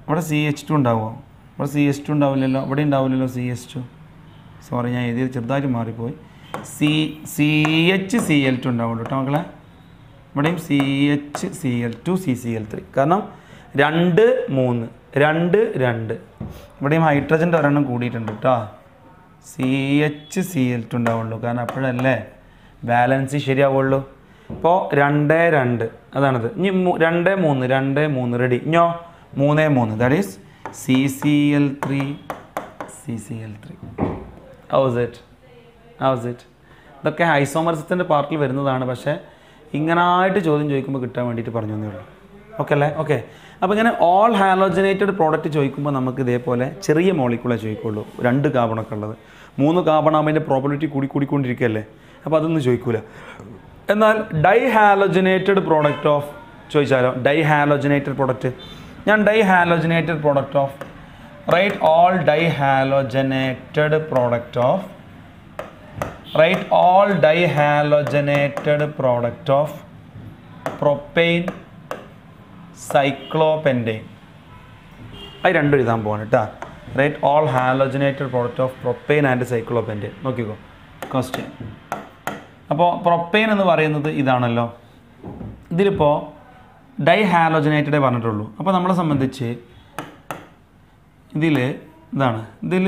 ഇവിടെ CH2 ഉണ്ടാവുമോ? ഇവിടെ CH2 ഉണ്ടാവില്ലല്ലോ, ഇവിടെ ഉണ്ടാവില്ലല്ലോ CH2. സോറി, ഞാൻ എഴുതിയത് ചെറുതായിട്ട് മാറിപ്പോയി. CHCl2 ഉണ്ടാവുള്ളൂ കേട്ടോ മക്കളെ. ഇവിടെയും CHCl2 CCl3. കാരണം 2 3 2 2. ഇവിടെയും ഹൈഡ്രജൻ്റെ ഒരെണ്ണം കൂടിയിട്ടുണ്ട് കേട്ടോ. CHCl2 ഉണ്ടാവുള്ളൂ, കാരണം അപ്പോഴല്ലേ ബാലൻസ് ശരിയാവുള്ളൂ. ഇപ്പോൾ 2 2 അതാണത്. ഇനി 2 3 2 3 റെഡി. ഇനിയോ 3 3, that is CCl3 CCl3. House it? ഇതൊക്കെ ഐസോമർസത്തിൻ്റെ പാർട്ടിൽ വരുന്നതാണ്, പക്ഷേ ഇങ്ങനായിട്ട് ചോദ്യം ചോദിക്കുമ്പോൾ കിട്ടാൻ വേണ്ടിയിട്ട് പറഞ്ഞു തന്നേ ഉള്ളൂ. ഓക്കെ അല്ലേ? ഓക്കെ. അപ്പോൾ ഇങ്ങനെ ഓൾ ഹാലോജനേറ്റഡ് പ്രോഡക്റ്റ് ചോദിക്കുമ്പോൾ നമുക്ക് ഇതേപോലെ ചെറിയ മോളിക്കൂളെ ചോദിക്കുള്ളൂ. 2 കാർബണൊക്കെ ഉള്ളത്. 3 കാർബൺ ആകുമ്പോൾ അതിൻ്റെ പ്രോബിലിറ്റി കൂടിക്കൊണ്ടിരിക്കുകയല്ലേ, അപ്പോൾ അതൊന്നും ചോദിക്കൂല. എന്നാൽ ഡൈ ഹാലോജനേറ്റഡ് പ്രോഡക്റ്റ് ഓഫ് ചോദിച്ചാലോ? Di halogenated product. ഞാൻ di halogenated product of write all di halogenated product of write all di halogenated product of propane cyclopentane. അത് 2 എഴുതാൻ പോവാണ് കേട്ടോ. Write all halogenated product of propane and cyclopentane. നോക്കിക്കോ ക്വസ്റ്റ്യൻ. അപ്പോൾ പ്രൊപ്പെയിൻ എന്ന് പറയുന്നത് ഇതാണല്ലോ. ഇതിലിപ്പോൾ ഡൈഹാലോജനേറ്റഡേ പറഞ്ഞിട്ടുള്ളൂ. അപ്പോൾ നമ്മളെ സംബന്ധിച്ച് ഇതിൽ ഇതാണ്, ഇതിൽ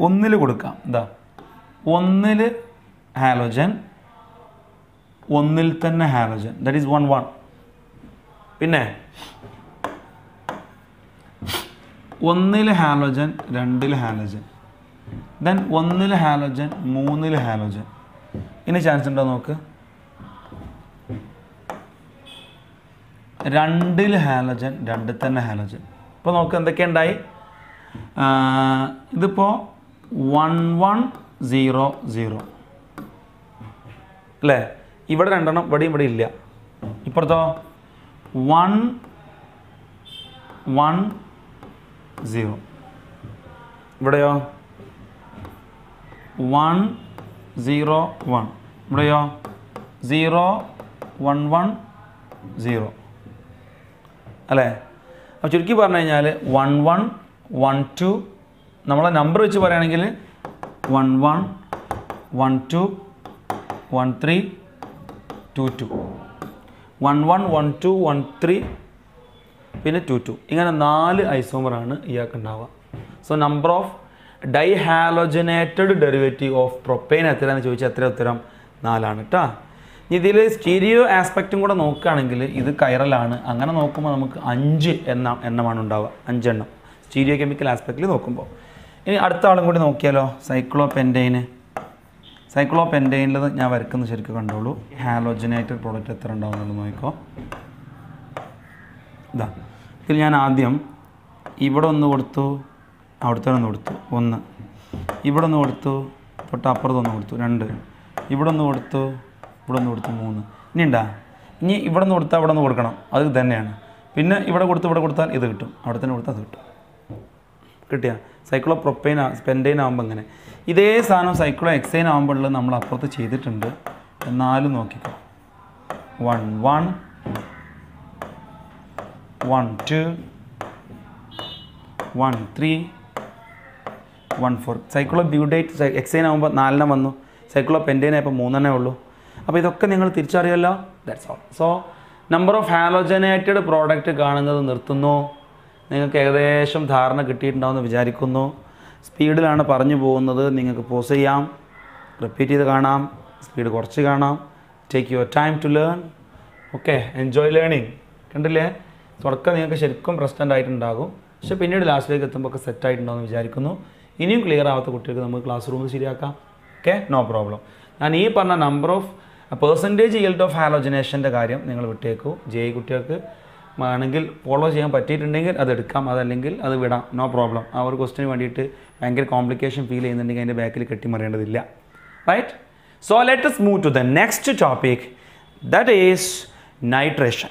ഒന്നിൽ കൊടുക്കാം. ഇതാ ഒന്നിൽ ഹാലോജൻ, ഒന്നിൽ തന്നെ ഹാലോജൻ, ദാറ്റ് ഈസ് 1 1. പിന്നെ ഒന്നിൽ halogen, 2 halogen, then 1 halogen, 3 halogen. ഇനി ചാൻസ് ഉണ്ടോ നോക്ക്. 2 ഹാലോജൻ, 2 തന്നെ ഹാലോജൻ. ഇപ്പോൾ നോക്ക് എന്തൊക്കെയുണ്ടായി. ഇതിപ്പോൾ 1 1 0 0 അല്ലേ. ഇവിടെ 2 എണ്ണം, ഇവിടെ ഇല്ല. ഇപ്പുറത്തോ 1 1 0. ഇവിടെയോ 1 0 1. ഇവിടെയോ 0 1 1 0 അല്ലേ. അപ്പോൾ ചുരുക്കി പറഞ്ഞു കഴിഞ്ഞാൽ 1 1 1 2, നമ്മളെ നമ്പർ വെച്ച് പറയുകയാണെങ്കിൽ 1 1 1 2 1 3 2 2, 1 1 1 2 1 3 പിന്നെ 2 2. ഇങ്ങനെ 4 ഐസോമറാണ് ഇയാൾക്ക് ഉണ്ടാവുക. So number of dihalogenated derivative of propyne എത്രയാണെന്ന് ചോദിച്ചാൽ എത്ര ഉത്തരം 4 ആണ് കേട്ടോ. ഇതിൽ സ്റ്റീരിയോ ആസ്പെക്റ്റും കൂടെ നോക്കുകയാണെങ്കിൽ ഇത് കൈറലാണ്. അങ്ങനെ നോക്കുമ്പോൾ നമുക്ക് 5 എണ്ണമാണ് ഉണ്ടാവുക, 5 എണ്ണം സ്റ്റീരിയോ കെമിക്കൽ ആസ്പെക്റ്റിൽ നോക്കുമ്പോൾ. ഇനി അടുത്ത ആളും കൂടി നോക്കിയാലോ, സൈക്ലോപെൻറ്റൈന്. സൈക്ലോപെൻറ്റൈനിൽ ഞാൻ വരക്കുന്നത് ശരിക്കും കണ്ടോളൂ. ഹാലോജനേറ്റഡ് പ്രോഡക്റ്റ് എത്ര ഉണ്ടാവുന്നുള്ളത് നോക്കിക്കോ. ഇതാ ഇതിൽ ഞാൻ ആദ്യം ഇവിടെ ഒന്ന് കൊടുത്തു, അവിടുത്തെ ഒന്ന് കൊടുത്തു 1, ഇവിടെ ഒന്ന് കൊടുത്തു, തൊട്ടപ്പുറത്തൊന്ന് കൊടുത്തു 2, ഇവിടെ ഒന്ന് കൊടുത്തു, ഇവിടെ ഒന്ന് കൊടുത്തു 3. ഇനി ഉണ്ടാ, ഇനി ഇവിടെ നിന്ന് കൊടുത്താൽ അവിടെ നിന്ന് കൊടുക്കണം, അത് തന്നെയാണ്. പിന്നെ ഇവിടെ കൊടുത്താൽ ഇത് കിട്ടും, അവിടെ തന്നെ കൊടുത്താൽ അത് കിട്ടും. കിട്ടിയ പെൻറ്റൈൻ ആകുമ്പോൾ അങ്ങനെ. ഇതേ സാധനം സൈക്ലോ എക്സൈൻ ആകുമ്പോൾ നമ്മൾ അപ്പുറത്ത് ചെയ്തിട്ടുണ്ട്. എന്നാലും നോക്കിക്കോ, 1 1 1 2 1 3 1 4. സൈക്ലോ ബ്യൂട്ടേറ്റ് എക്സൈൻ ആകുമ്പോൾ 4 വന്നു, സൈക്ലോ പെൻറ്റൈൻ ആയപ്പോൾ 3 ഉള്ളൂ. അപ്പോൾ ഇതൊക്കെ നിങ്ങൾ തിരിച്ചറിയല്ലോ. That's all. So number of halogenated product കാണുന്നത് നിർത്തുന്നു. നിങ്ങൾക്ക് ഏകദേശം ധാരണ കിട്ടിയിട്ടുണ്ടാവുമെന്ന് വിചാരിക്കുന്നു. സ്പീഡിലാണ് പറഞ്ഞു പോകുന്നത്, നിങ്ങൾക്ക് പോസ് ചെയ്യാം, റിപ്പീറ്റ് ചെയ്ത് കാണാം, സ്പീഡ് കുറച്ച് കാണാം. Take your time to learn. Okay, enjoy learning. കണ്ടില്ലേ, തുടക്കം നിങ്ങൾക്ക് ശരിക്കും പ്രശ്നം ആയിട്ടുണ്ടാകും, പക്ഷേ പിന്നീട് ലാസ്റ്റിലേക്ക് എത്തുമ്പോൾ ഒക്കെ സെറ്റായിട്ടുണ്ടാവുമെന്ന് വിചാരിക്കുന്നു. ഇനിയും ക്ലിയർ ആവാത്ത കുട്ടികൾക്ക് നമുക്ക് ക്ലാസ് റൂമിൽ ശരിയാക്കാം. Okay, no problem. ഞാൻ ഈ പറഞ്ഞ number of percentage yield of ഹാലോജനേഷൻ്റെ കാര്യം നിങ്ങൾ വിട്ടേക്കൂ. ജെ കുട്ടികൾക്ക് ആണെങ്കിൽ ഫോളോ ചെയ്യാൻ പറ്റിയിട്ടുണ്ടെങ്കിൽ അത് എടുക്കാം, അതല്ലെങ്കിൽ അത് വിടാം, നോ പ്രോബ്ലം. ആ ഒരു ക്വസ്റ്റിന് വേണ്ടിയിട്ട് ഭയങ്കര കോംപ്ലിക്കേഷൻ ഫീൽ ചെയ്യുന്നുണ്ടെങ്കിൽ അതിൻ്റെ ബാക്കിൽ കെട്ടിമറിയേണ്ടതില്ല. Right. So let us move to the next topic, that is nitration.